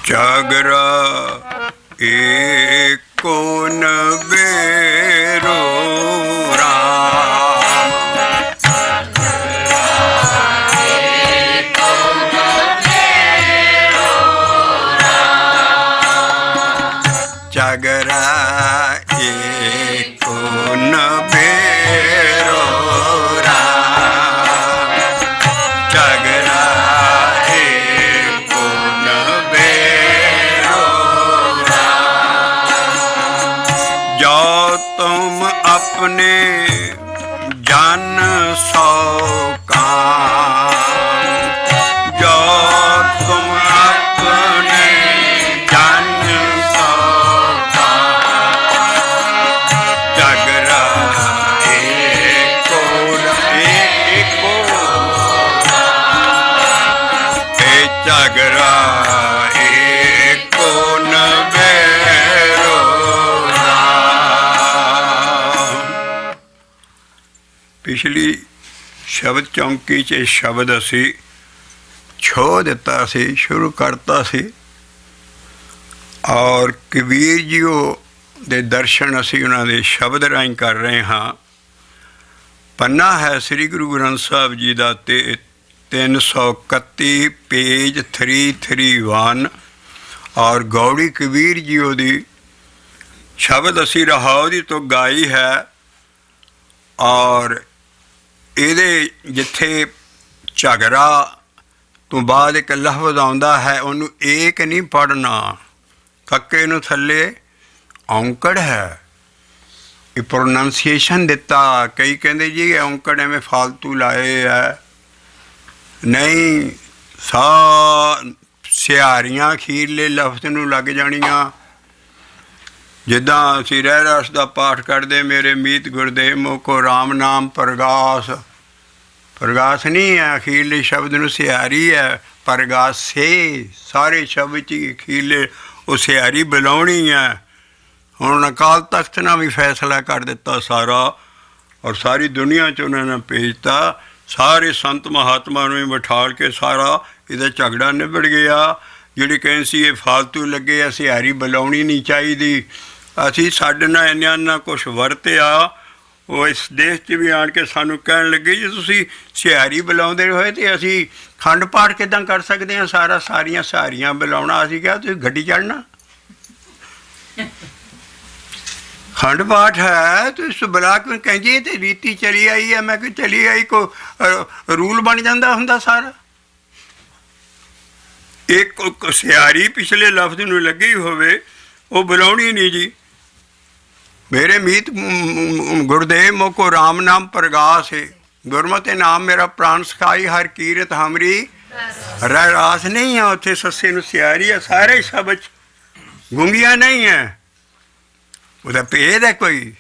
जागरा एको नबेरो राम। जागरा एको नबेरो राम। जागरा एको नबेरो राम। जो तुम अपने जन सौ काम, जो तुम अपने जन सौ काम। जागरा एको एको ए जागरा एको नबेरो राम। पिछली शब्द चौंकी 'ਚ शब्द असी ਛੋਹ ਦਿੱਤਾ ਸੀ, ਸ਼ੁਰੂ ਕਰਤਾ ਸੀ। ਔਰ ਕਬੀਰ ਜੀ ਦੇ ਦਰਸ਼ਨ ਅਸੀਂ ਉਹਨਾਂ ਦੇ ਸ਼ਬਦ ਰਾਹੀਂ ਕਰ ਰਹੇ ਹਾਂ। ਪੰਨਾ ਹੈ ਸ੍ਰੀ ਗੁਰੂ ਗ੍ਰੰਥ ਸਾਹਿਬ ਜੀ ਦਾ ਤੇ 331 ਪੇਜ 331 ਔਰ ਗੌੜੀ ਕਬੀਰ ਜੀ ਦੀ ਸ਼ਬਦ ਅਸੀਂ ਰਹਾਉਦੀ ਤੋਂ ਗਾਈ ਹੈ। ਔਰ ਇਹਦੇ ਜਿੱਥੇ ਝਗੜਾ ਤੋਂ ਬਾਅਦ ਇੱਕ ਲਫ਼ਜ਼ ਆਉਂਦਾ ਹੈ, ਉਹਨੂੰ ਏਕ ਨਹੀਂ ਪੜ੍ਹਨਾ, ਕੱਕੇ ਨੂੰ ਥੱਲੇ ਔਂਕੜ ਹੈ। ਇਹ ਪ੍ਰੋਨਾਂਸੀਏਸ਼ਨ ਦਿੱਤਾ। ਕਈ ਕਹਿੰਦੇ ਜੀ ਇਹ ਔਂਕੜ ਐਵੇਂ ਫਾਲਤੂ ਲਾਏ ਹੈ। ਨਹੀਂ, ਸਿਹਾਰੀਆਂ ਅਖੀਰਲੇ ਲਫ਼ਜ਼ ਨੂੰ ਲੱਗ ਜਾਣੀਆਂ। ਜਿੱਦਾਂ ਅਸੀਂ ਰਹਿ ਰਸ ਦਾ ਪਾਠ ਕਰਦੇ, ਮੇਰੇ ਮੀਤ ਗੁਰਦੇਵ ਮੋਕੋ ਰਾਮ ਨਾਮ ਪ੍ਰਗਾਸ। ਪ੍ਰਗਾਸ ਨਹੀਂ ਹੈ, ਅਖੀਰਲੇ ਸ਼ਬਦ ਨੂੰ ਸਿਹਾਰੀ ਹੈ। ਪ੍ਰਗਾਸੇ ਸਾਰੇ ਸ਼ਬਦ 'ਚ ਅਖੀਰਲੇ ਉਹ ਸਿਹਾਰੀ ਬੁਲਾਉਣੀ ਹੈ। ਹੁਣ ਅਕਾਲ ਤਖ਼ਤ ਨਾਲ ਵੀ ਫੈਸਲਾ ਕਰ ਦਿੱਤਾ ਸਾਰਾ, ਔਰ ਸਾਰੀ ਦੁਨੀਆ 'ਚ ਉਹਨਾਂ ਨੇ ਭੇਜਤਾ। ਸਾਰੇ ਸੰਤ ਮਹਾਤਮਾ ਨੂੰ ਹੀ ਬਿਠਾਲ ਕੇ ਸਾਰਾ ਇਹਦਾ ਝਗੜਾ ਨਿਬੜ ਗਿਆ। ਜਿਹੜੀ ਕਹਿੰਦੇ ਸੀ ਇਹ ਫਾਲਤੂ ਲੱਗੇ ਆ, ਸਿਹਾਰੀ ਬੁਲਾਉਣੀ ਨਹੀਂ ਚਾਹੀਦੀ। ਅਸੀਂ ਸਾਡੇ ਨਾਲ ਇੰਨਾ ਕੁਛ ਵਰਤਿਆ। ਉਹ ਇਸ ਦੇਸ਼ 'ਚ ਵੀ ਆਣ ਕੇ ਸਾਨੂੰ ਕਹਿਣ ਲੱਗੇ ਜੇ ਤੁਸੀਂ ਸਿਹਾਰੀ ਬੁਲਾਉਂਦੇ ਹੋਏ ਤਾਂ ਅਸੀਂ ਖੰਡ ਪਾਠ ਕਿੱਦਾਂ ਕਰ ਸਕਦੇ ਹਾਂ? ਸਾਰੀਆਂ ਸਿਹਾਰੀਆਂ ਬੁਲਾਉਣਾ। ਅਸੀਂ ਕਿਹਾ ਤੁਸੀਂ ਗੱਡੀ ਚੜ੍ਹਨਾ, ਖੰਡ ਪਾਠ ਹੈ, ਤੁਸੀਂ ਬੁਲਾ ਕੇ ਕਹਿੰਦੇ ਤੇ ਰੀਤੀ ਚਲੀ ਆਈ ਹੈ। ਮੈਂ ਕਿਹਾ ਚਲੀ ਆਈ, ਕੋ ਰੂਲ ਬਣ ਜਾਂਦਾ ਹੁੰਦਾ ਸਾਰਾ। ਇੱਕ ਸਿਹਾਰੀ ਪਿਛਲੇ ਲਫ਼ਜ਼ ਨੂੰ ਲੱਗੀ ਹੋਵੇ ਉਹ ਬੁਲਾਉਣੀ ਨਹੀਂ ਜੀ। ਮੇਰੇ ਮੀਤ ਗੁਰਦੇਵ ਮੋਕੋ ਰਾਮ ਨਾਮ ਪ੍ਰਗਾਸ ਹੈ। ਗੁਰਮਤਿ ਨਾਮ ਮੇਰਾ ਪ੍ਰਾਣ ਸਖਾਈ, ਹਰ ਕੀਰਤ ਹਮਰੀ ਰਹਿ ਰਾਸ। ਨਹੀਂ ਹੈ ਉੱਥੇ ਸੱਸੇ ਨੂੰ ਸਿਹਾਰੀ ਹੈ। ਸਾਰੇ ਸ਼ਬਦ ਗੁੰਗੀਆਂ ਨਹੀਂ ਹੈ, ਉਹਦਾ ਭੇਦ ਹੈ ਕੋਈ।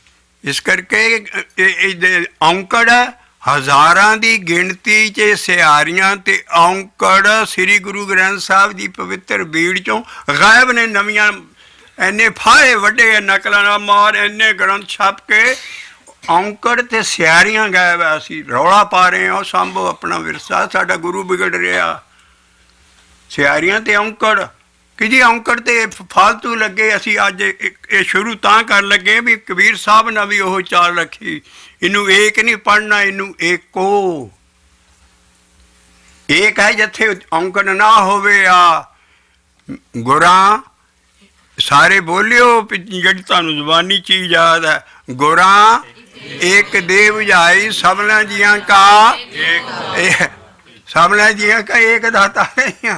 ਇਸ ਕਰਕੇ ਇਹਦੇ ਔਂਕੜ ਹਜ਼ਾਰਾਂ ਦੀ ਗਿਣਤੀ 'ਚ ਸਿਹਾਰੀਆਂ ਤੇ ਔਂਕੜ ਸ੍ਰੀ ਗੁਰੂ ਗ੍ਰੰਥ ਸਾਹਿਬ ਦੀ ਪਵਿੱਤਰ ਬੀੜ 'ਚੋਂ ਗਾਇਬ ਨੇ। ਨਵੀਆਂ ਇੰਨੇ ਫਾਹੇ ਵੱਡੇ ਨਕਲਾਂ ਨਾਲ ਮਾਰ, ਇੰਨੇ ਗ੍ਰੰਥ ਛਪ ਕੇ ਔਂਕੜ ਤੇ ਸਿਹਾਰੀਆਂ ਗਾਇਬ ਹੈ। ਅਸੀਂ ਰੌਲਾ ਪਾ ਰਹੇ ਹਾਂ, ਸਾਂਭੋ ਆਪਣਾ ਵਿਰਸਾ, ਸਾਡਾ ਗੁਰੂ ਵਿਗੜ ਰਿਹਾ। ਸਿਹਾਰੀਆਂ ਤੇ ਔਂਕੜ ਕਿ ਜੀ ਔਂਕੜ ਤੇ ਫਾਲਤੂ ਲੱਗੇ। ਅਸੀਂ ਅੱਜ ਇਹ ਸ਼ੁਰੂ ਤਾਂ ਕਰਨ ਲੱਗੇ ਵੀ ਕਬੀਰ ਸਾਹਿਬ ਨੇ ਵੀ ਉਹ ਚਾਲ ਰੱਖੀ, ਇਹਨੂੰ ਏਕ ਨਹੀਂ ਪੜ੍ਹਨਾ, ਇਹਨੂੰ ਏਕੋ। ਏਕ ਹੈ ਜਿੱਥੇ ਔਂਕੜ ਨਾ ਹੋਵੇ। ਆ ਗੁਰਾਂ ਸਾਰੇ ਬੋਲਿਓ ਜਿਹੜੀ ਤੁਹਾਨੂੰ ਜ਼ੁਬਾਨੀ ਚੀਜ਼ ਯਾਦ ਹੈ। ਗੁਰਾਂ ਇੱਕ ਦੇ ਬੁਝਾਈ, ਸਭਨਾ ਜੀਆਂ ਕਾ ਸਭਨਾ ਜੀਆਂ ਕਾ ਏਕ ਦਾਤਾ ਨਹੀਂ।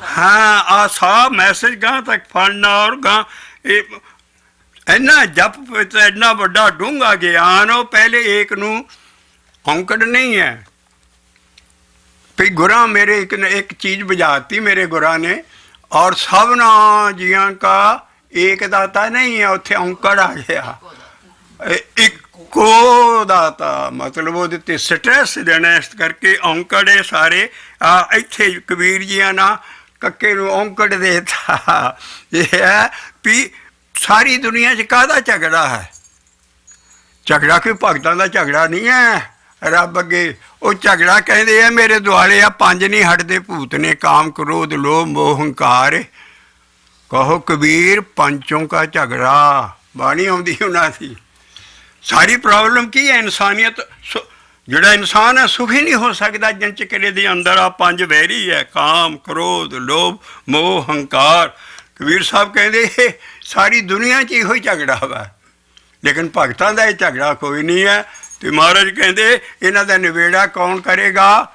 ਹਾਂ, ਆ ਸਾ ਮੈਸੇਜ ਗਾਂ ਤੱਕ ਫੜਨਾ। ਔਰ ਗਾਂ ਇਹ ਇੰਨਾ ਜਪ ਇੰਨਾ ਵੱਡਾ ਡੂੰਘਾ ਗਿਆਨ, ਉਹ ਪਹਿਲੇ ਏਕ ਨੂੰ ਔਂਕੜ ਨਹੀਂ ਹੈ। ਵੀ ਗੁਰਾਂ ਮੇਰੇ ਇੱਕ ਚੀਜ਼ ਬੁਝਾਤੀ ਮੇਰੇ ਗੁਰਾਂ ਨੇ, ਔਰ ਸਭਨਾ ਜੀਆਂ ਕਾ ਏਕ ਦਾਤਾ ਨਹੀਂ ਹੈ। ਉੱਥੇ ਔਂਕੜ ਆ ਗਿਆ, ਇੱਕੋ ਦਾਤਾ। ਮਤਲਬ ਉਹਦੇ 'ਤੇ ਸਟ੍ਰੈਸ ਦੇਣਾ, ਇਸ ਕਰਕੇ ਔਂਕੜ ਹੈ ਸਾਰੇ। ਇੱਥੇ ਕਬੀਰ ਜੀਆਂ ਨਾ ਕੱਕੇ ਨੂੰ ਔਂਕੜ ਦੇਤਾ। ਇਹ ਹੈ ਵੀ ਸਾਰੀ ਦੁਨੀਆ 'ਚ ਕਾਹਦਾ ਝਗੜਾ ਹੈ? ਝਗੜਾ ਕੋਈ ਭਗਤਾਂ ਦਾ ਝਗੜਾ ਨਹੀਂ ਹੈ। ਰੱਬ ਅੱਗੇ ਉਹ ਝਗੜਾ ਕਹਿੰਦੇ ਆ ਮੇਰੇ ਦੁਆਲੇ ਆ ਪੰਜ ਨਹੀਂ ਹਟਦੇ ਭੂਤ ਨੇ ਕਾਮ ਕ੍ਰੋਧ ਲੋਭ ਮੋਹ ਹੰਕਾਰ ਕਹੋ ਕਬੀਰ ਪੰਚੋਂ ਕਾ ਝਗੜਾ ਬਾਣੀ ਆਉਂਦੀ ਉਹਨਾਂ ਦੀ ਸਾਰੀ ਪ੍ਰੋਬਲਮ ਕੀ ਹੈ ਇਨਸਾਨੀਅਤ ਜਿਹੜਾ ਇਨਸਾਨ ਹੈ ਸੁਖੀ ਨਹੀਂ ਹੋ ਸਕਦਾ ਜਿੰਨ ਚਿਰ ਦੇ ਅੰਦਰ ਆ ਪੰਜ ਵੈਰੀ ਹੈ ਕਾਮ ਕ੍ਰੋਧ ਲੋਭ ਮੋਹ ਹੰਕਾਰ ਕਬੀਰ ਸਾਹਿਬ ਕਹਿੰਦੇ ਇਹ ਸਾਰੀ ਦੁਨੀਆ 'ਚ ਇਹੋ ਹੀ ਝਗੜਾ ਵਾ ਲੇਕਿਨ ਭਗਤਾਂ ਦਾ ਇਹ ਝਗੜਾ ਕੋਈ ਨਹੀਂ ਹੈ ਤੇ ਮਹਾਰਾਜ ਕਹਿੰਦੇ ਇਹਨਾਂ ਦਾ ਨਿਬੇੜਾ ਕੌਣ ਕਰੇਗਾ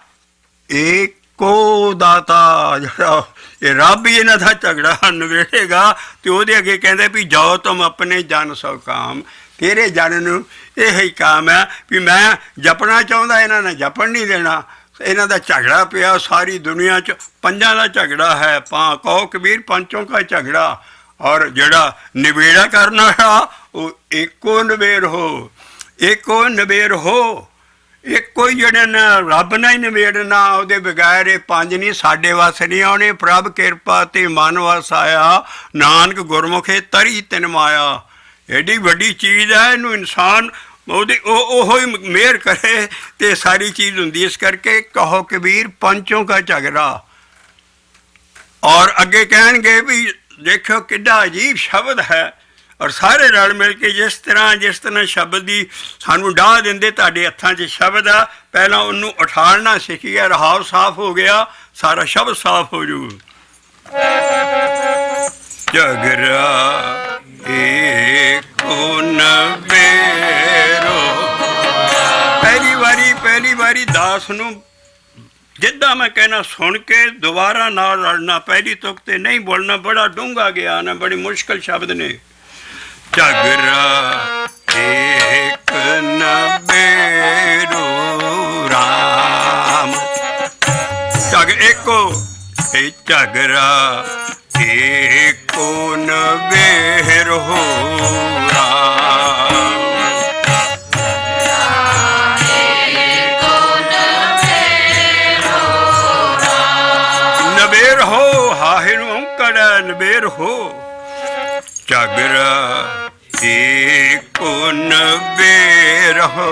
ਏਕੋ ਦਾਤਾ ਜਿਹੜਾ ਇਹ ਰੱਬ ਹੀ ਇਹਨਾਂ ਦਾ ਝਗੜਾ ਨਿਬੇੜੇਗਾ ਤੇ ਉਹਦੇ ਅੱਗੇ ਕਹਿੰਦੇ ਵੀ ਜਾਓ ਤੁਮ ਆਪਣੇ ਜਨ ਸੋ ਕਾਮ ਤੇਰੇ ਜਨ ਨੂੰ ਇਹ ਹੀ ਕੰਮ ਹੈ ਵੀ ਮੈਂ ਜਪਣਾ ਚਾਹੁੰਦਾ ਇਹਨਾਂ ਨੇ ਜਪਣ ਨਹੀਂ ਦੇਣਾ ਇਹਨਾਂ ਦਾ ਝਗੜਾ ਪਿਆ ਸਾਰੀ ਦੁਨੀਆ 'ਚ ਪੰਜਾਂ ਦਾ ਝਗੜਾ ਹੈ ਕਹੋ ਕਬੀਰ ਪੰਚੋਂ ਕਾ ਝਗੜਾ ਔਰ ਜਿਹੜਾ ਨਿਬੇੜਾ ਕਰਨਾ ਹੈ ਉਹ ਏਕੋ ਨਿਬੇੜ ਹੋ ਏਕੋ ਨਿਬੇੜ ਹੋ ਇੱਕੋ ਹੀ ਜਿਹੜੇ ਨੇ ਰੱਬ ਨਾਲ ਹੀ ਨਿਬੇੜਨਾ ਉਹਦੇ ਬਗੈਰ ਇਹ ਪੰਜ ਨਹੀਂ ਸਾਡੇ ਵੱਸ ਨਹੀਂ ਆਉਣੇ ਪ੍ਰਭ ਕਿਰਪਾ ਤੇ ਮਨ ਵਸ ਆਇਆ ਨਾਨਕ ਗੁਰਮੁਖੇ ਤਰੀ ਤਿਨ ਮਾਇਆ ਐਡੀ ਵੱਡੀ ਚੀਜ਼ ਹੈ ਇਹਨੂੰ ਇਨਸਾਨ ਉਹਦੀ ਉਹੋ ਹੀ ਮਿਹਰ ਕਰੇ ਤੇ ਸਾਰੀ ਚੀਜ਼ ਹੁੰਦੀ ਇਸ ਕਰਕੇ ਕਹੋ ਕਬੀਰ ਪੰਚੋਂ ਕਾ ਝਗੜਾ ਔਰ ਅੱਗੇ ਕਹਿਣਗੇ ਵੀ ਦੇਖੋ ਕਿੱਡਾ ਅਜੀਬ ਸ਼ਬਦ ਹੈ ਔਰ ਸਾਰੇ ਰਲ ਮਿਲ ਕੇ ਜਿਸ ਤਰ੍ਹਾਂ ਸ਼ਬਦ ਦੀ ਸਾਨੂੰ ਡਾਹ ਦਿੰਦੇ ਤੁਹਾਡੇ ਹੱਥਾਂ 'ਚ ਸ਼ਬਦ ਆ ਪਹਿਲਾਂ ਉਹਨੂੰ ਉਠਾਲਣਾ ਸਿੱਖੀਏ ਰਹਾਉ ਸਾਫ਼ ਹੋ ਗਿਆ ਸਾਰਾ ਸ਼ਬਦ ਸਾਫ਼ ਹੋ ਜੂ ਝਗੜਾ ਏਕੋ ਨਿਬੇੜੋ ਪਹਿਲੀ ਵਾਰੀ ਦਾਸ ਨੂੰ ਜਿੱਦਾਂ ਮੈਂ ਕਹਿਣਾ ਸੁਣ ਕੇ ਦੁਬਾਰਾ ਨਾਲ ਲੜਨਾ ਪਹਿਲੀ ਤੁਕ ਤੇ ਨਹੀਂ ਬੋਲਣਾ ਬੜਾ ਡੂੰਘਾ ਗਿਆ ਨਾ ਬੜੀ ਮੁਸ਼ਕਿਲ ਸ਼ਬਦ ਨੇ ਝਗੜਾ ਏਕ ਨਿਬੇੜੋ ਰਾਮ ਏਕੋ ਇਹ ਝਗੜਾ ਏਕੋ ਨਿਬੇੜੋ ਰਾਮ ਨਿਬੇੜ ਹੋ ਹਾਹੇ ਨੂੰ ਔਂਕੜ ਨਿਬੇੜ ਹੋ ਝਗੜਾ ਏਕੋ ਨਿਬੇੜ ਹੋ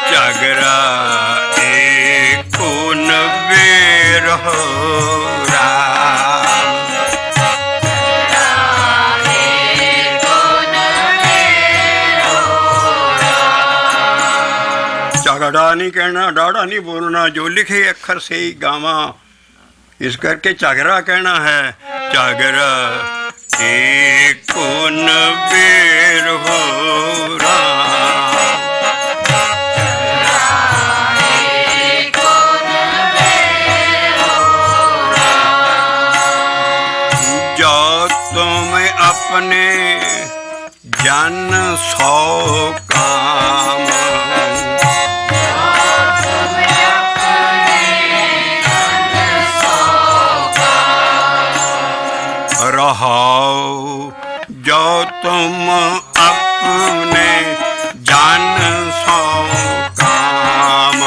ਝਗੜਾ ਏਕੋ ਨਿਬੇੜ ਹੋ ਝਗੜਾ ਨਹੀਂ ਕਹਿਣਾ ਡਾੜਾ ਨਹੀਂ ਬੋਲਣਾ ਜੋ ਲਿਖੇ ਅੱਖਰ ਸੇ ਹੀ ਗਾਵਾਂ ਇਸ ਕਰਕੇ ਝਗੜਾ ਕਹਿਣਾ ਹੈ ਝਗੜਾ ਏਕੋ ਨਿਬੇੜ ਹੋ ਰਾਮ ਜੋ ਤੁਮ ਆਪਣੇ ਜਨ ਸੋ ਕਾਮ रहाओ जो तुम अपने जन सो काम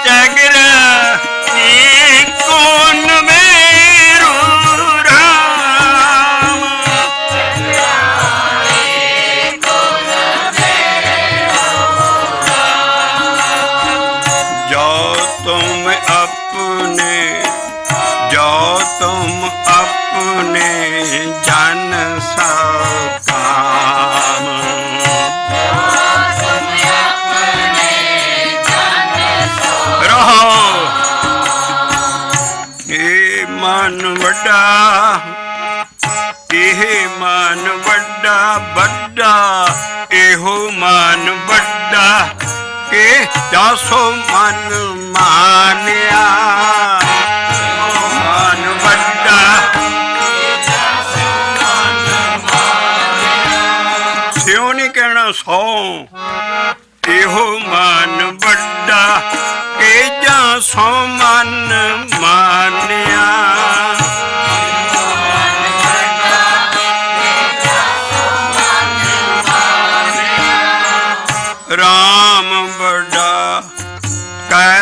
ਝਗੜਾ ਏਕੋ ਨਿਬੇੜ ਰਾਮ तुम अपने जन सो काम रहो ये मन वड्डा ਇਹ ਮਨ ਵੱਡਾ ਵੱਡਾ ਇਹੋ ਮਨ ਵੱਡਾ ਕਿ ਜਾਸੋ ਮਨ ਮਾਨਿਆ ਮਨ ਵੱਡਾ ਸਿਉ ਨਹੀਂ ਕਹਿਣਾ ਸੋ ਇਹੋ ਮਨ ਵੱਡਾ ਕਿ ਜਾਸੋ ਮਨ ਮਾਨਿਆ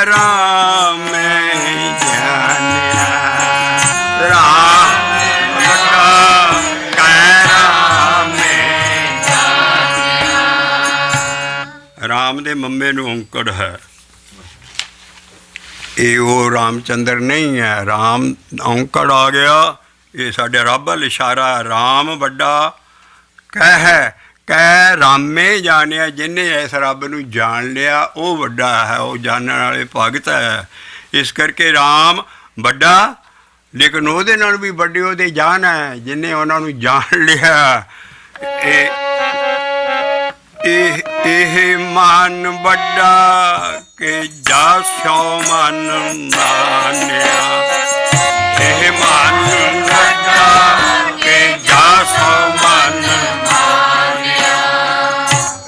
राम जानिया राम बड़ा कै राम राम दे मम्मे नूं औंकड़ है। ये वो रामचंद्र नहीं है, राम औंकड़ आ गया। ये साढ़े रब वाल इशारा है। राम बड़ा कह रामे जानिया, जिन्हें इस रब नूं जान लिया वो वड्डा है, वो जानने वाले भगत है। इस करके राम बड़ा, लेकिन ਉਹਦੇ ਨਾਲ भी ਵੱਡੀ ਉਹਦੀ जान है जिन्हें उन्होंने जान लिया। ਇਹ ਮਨ ਵੱਡਾ ਕਿ ਜਾ ਸੋ ਮਨ ਮਾਨਿਆ। ਇਹ ਮਨ ਵੱਡਾ ਕਿ ਜਾ ਸੋ ਮਨ ਮਾਨਿਆ।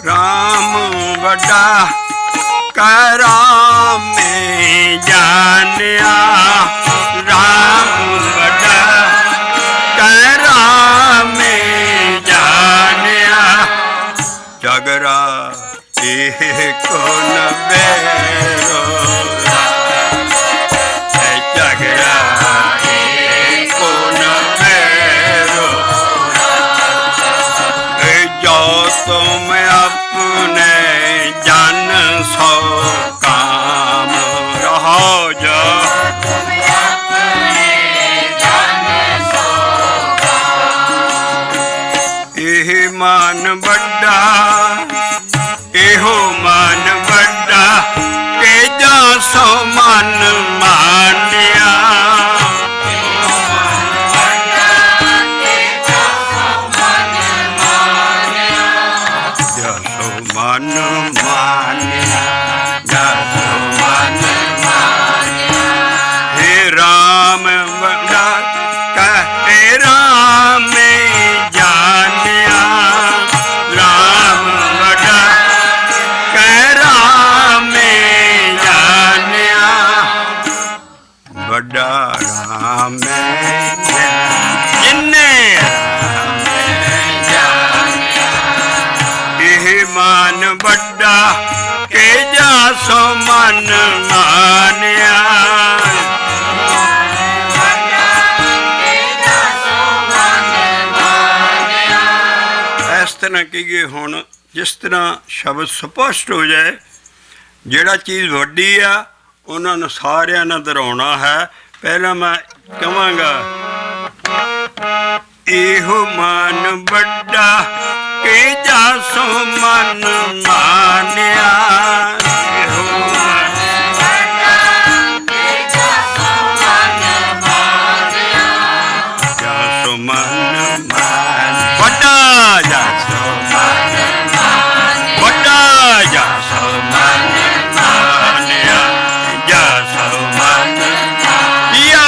ਰਾਮ ਵੱਡਾ ਕੈ ਰਾਮੇ ਜਾਣਿਆ। ਰਾਮ ਵੱਡਾ ਕੈ ਰਾਮੇ ਜਾਣਿਆ। जगरा को नबेरो जगरा को नबेरो जो तुम अपने जन सो काम रहो। जो मान बड़ा एहो मान बड़ा के जा सो मन मानिया। जा सो मन मानिया। जा सो मन मानिया। हे राम बड़ा कहे राम जानिया। राम बड़ा कह राम जानिया। बड़ा राम जिन्हें यह मान बड़ा के जा सो मन मानिया। इस तरह कहिए हुण जिस तरह शब्द स्पष्ट हो जाए, जिहड़ा चीज़ वड्डी आ उन्होंने सारिਆਂ ने दोहराउणा है। पहला मैं कहांगा एहो मान बड़ा के जा सो मन मानिया। एहो मान बड़ा के जा सो मन मानिया। जा सो मन मान बड़ा जा सो मन बड़ा जा सो मन मानिया। जा सो मन पिया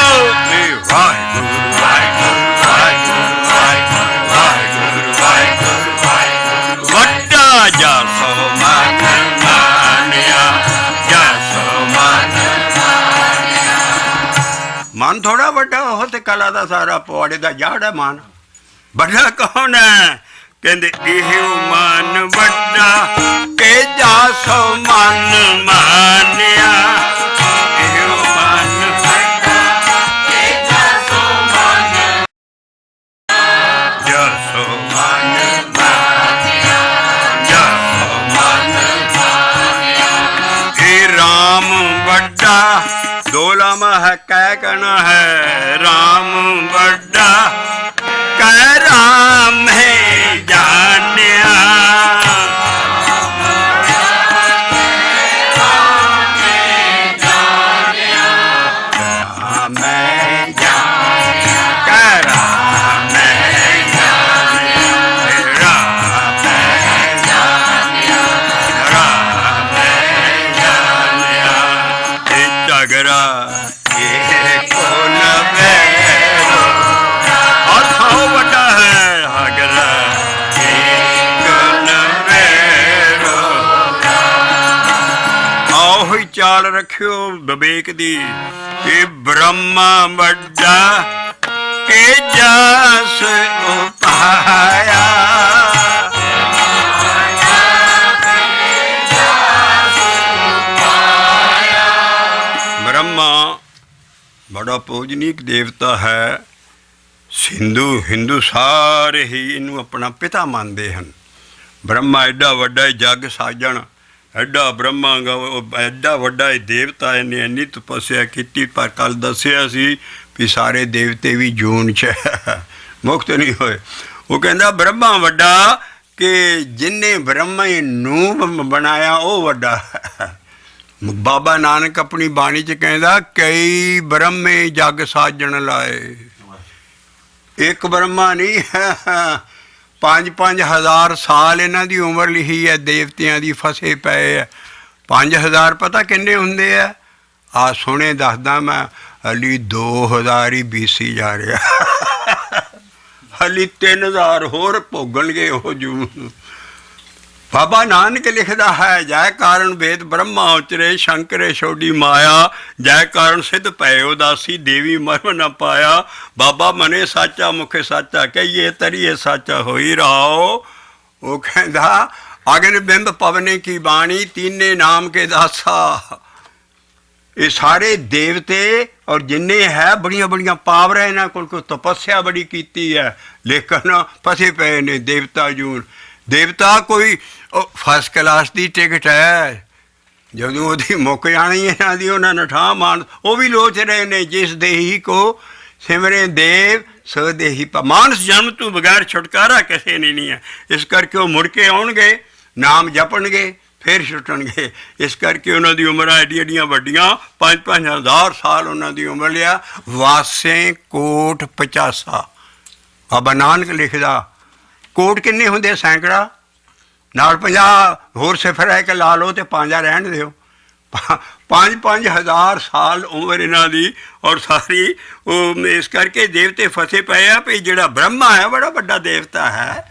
वाहिगुरु वाहिगुरु वाहिगुरु वाहिगुरु वाहिगुरु वाहिगुरु बड़ा जा सो मन मानिया। जा सो मन मानिया। मन थोड़ा बड़ा हो ते कला दा सारा पौड़े दा जड़ है। मन बड़ा कौन है? कहते एहो मान बड़ा के जा सो मन मानिया। एहो मान बड़ा के जा सो मन जा सो मन मानिया। जा सो मन मानिया। हे राम बड़ा दो लामा है कै कहना है। राम बड़ा कै राम है जानिया। राम जानिया कै राम जानिया। राम जानिया राम जानिया। जगरा ये को नबेरो और खाओ बड़ा है हगरा आओ ही चाल रखियो विवेक दी। ये ब्रह्मा बड़ा के जस उपाया। ਬੜਾ ਪੂਜਨੀਕ ਦੇਵਤਾ ਹੈ। ਹਿੰਦੂ ਸਾਰੇ ਹੀ ਇਹਨੂੰ ਆਪਣਾ ਪਿਤਾ ਮੰਨਦੇ ਹਨ। ਬ੍ਰਹਮਾ ਐਡਾ ਵੱਡਾ ਜੱਗ ਸਾਜਣ, ਐਡਾ ਬ੍ਰਹਮਾ ਐਡਾ ਵੱਡਾ ਦੇਵਤਾ, ਇਹਨੇ ਇੰਨੀ ਤਪੱਸਿਆ ਕੀਤੀ, ਪਰ ਕੱਲ੍ਹ ਦੱਸਿਆ ਸੀ ਵੀ ਸਾਰੇ ਦੇਵਤੇ ਵੀ ਜੂਨ 'ਚ ਮੁਕਤ ਨਹੀਂ ਹੋਏ। ਉਹ ਕਹਿੰਦਾ ਬ੍ਰਹਮਾ ਵੱਡਾ ਕਿ ਜਿੰਨੇ ਬ੍ਰਹਮਾ ਨੂੰ ਬਣਾਇਆ ਉਹ ਵੱਡਾ। ਬਾਬਾ ਨਾਨਕ ਆਪਣੀ ਬਾਣੀ 'ਚ ਕਹਿੰਦਾ ਕਈ ਬ੍ਰਹਮੇ ਜੱਗ ਸਾਜਣ ਲਾਏ। ਇੱਕ ਬ੍ਰਹਮਾ ਨਹੀਂ ਹੈ, 5-5 ਹਜ਼ਾਰ ਸਾਲ ਇਹਨਾਂ ਦੀ ਉਮਰ ਲਿਖੀ ਹੈ। ਦੇਵਤਿਆਂ ਦੀ ਫਸੇ ਪਏ ਹੈ। 5,000 ਪਤਾ ਕਿੰਨੇ ਹੁੰਦੇ ਆ? ਆ ਸੁਣੇ ਦੱਸਦਾ ਮੈਂ, ਹਲੀ 2000 ਹੀ BC ਜਾ ਰਿਹਾ। ਹਲੀ 3000 ਹੋਰ ਭੋਗਣਗੇ ਉਹ ਜੂਨ। ਬਾਬਾ ਨਾਨਕ ਲਿਖਦਾ ਹੈ, ਜੈ ਕਾਰਨ ਵੇਦ ਬ੍ਰਹਮਾ ਉਚਰੇ, ਸ਼ੰਕਰੇ ਛੋਡੀ ਮਾਇਆ, ਜੈ ਕਾਰਨ ਸਿੱਧ ਪਏ ਉਦਾਸੀ, ਦੇਵੀ ਮਰਮ ਨ ਪਾਇਆ। ਬਾਬਾ ਮਨੇ ਸਾਚਾ ਮੁਖੇ ਸਾਚਾ, ਕਹੀਏ ਤਰੀਏ ਸਾਚਾ ਹੋਈ ਰਹਾਓ। ਉਹ ਕਹਿੰਦਾ ਅਗਨ ਬਿੰਬ ਪਵਨੇ ਕੀ ਬਾਣੀ, ਤੀਨੇ ਨਾਮ ਕੇ ਦਾਸਾ। ਇਹ ਸਾਰੇ ਦੇਵਤੇ ਔਰ ਜਿੰਨੇ ਹੈ ਬੜੀਆਂ ਬੜੀਆਂ ਪਾਵਰਾਂ ਇਹਨਾਂ ਕੋਲ, ਕੋਈ ਤਪੱਸਿਆ ਬੜੀ ਕੀਤੀ ਹੈ, ਲੇਕਿਨ ਫਸੇ ਪਏ ਨੇ ਦੇਵਤਾ ਜੂਨ। ਦੇਵਤਾ ਕੋਈ ਫਸਟ ਕਲਾਸ ਦੀ ਟਿਕਟ ਹੈ, ਜਦੋਂ ਉਹਦੀ ਮੁੱਕ ਜਾਣੀ ਇਹਨਾਂ ਦੀ ਉਹਨਾਂ ਨੇ ਠਾਹ ਮਾਨ। ਉਹ ਵੀ ਲੋਚ ਰਹੇ ਨੇ, ਜਿਸ ਦੇਹੀ ਕੋ ਸਿਮਰੇ ਦੇਵ ਸੋ ਦੇਹੀ ਪਾ। ਮਾਨਸ ਜਨਮ ਤੋਂ ਬਗੈਰ ਛੁਟਕਾਰਾ ਕਿਸੇ ਨੇ ਨਹੀਂ ਹੈ। ਇਸ ਕਰਕੇ ਉਹ ਮੁੜ ਕੇ ਆਉਣਗੇ, ਨਾਮ ਜਪਣਗੇ, ਫਿਰ ਛੁੱਟਣਗੇ। ਇਸ ਕਰਕੇ ਉਹਨਾਂ ਦੀ ਉਮਰਾਂ ਐਡੀਆਂ ਐਡੀਆਂ ਵੱਡੀਆਂ, 5-5 ਹਜ਼ਾਰ ਸਾਲ ਉਹਨਾਂ ਦੀ ਉਮਰ ਲਿਆ। ਵਾਸੇ ਕੋਟ 50। ਬਾਬਾ ਨਾਨਕ ਲਿਖਦਾ ਕੋਟ ਕਿੰਨੇ ਹੁੰਦੇ? ਸੈਂਕੜਾ ਨਾਲ 50 ਹੋਰ ਸਿਫਰ ਹੈ ਕਿ ਲਾ ਲਓ ਅਤੇ 5 ਰਹਿਣ ਦਿਓ। 5-5 ਹਜ਼ਾਰ ਸਾਲ ਉਮਰ ਇਹਨਾਂ ਦੀ, ਔਰ ਸਾਰੀ ਉਹ ਇਸ ਕਰਕੇ ਦੇਵਤੇ ਫਸੇ ਪਏ ਆ ਵੀ ਜਿਹੜਾ ਬ੍ਰਹਮਾ ਹੈ ਬੜਾ ਵੱਡਾ ਦੇਵਤਾ ਹੈ,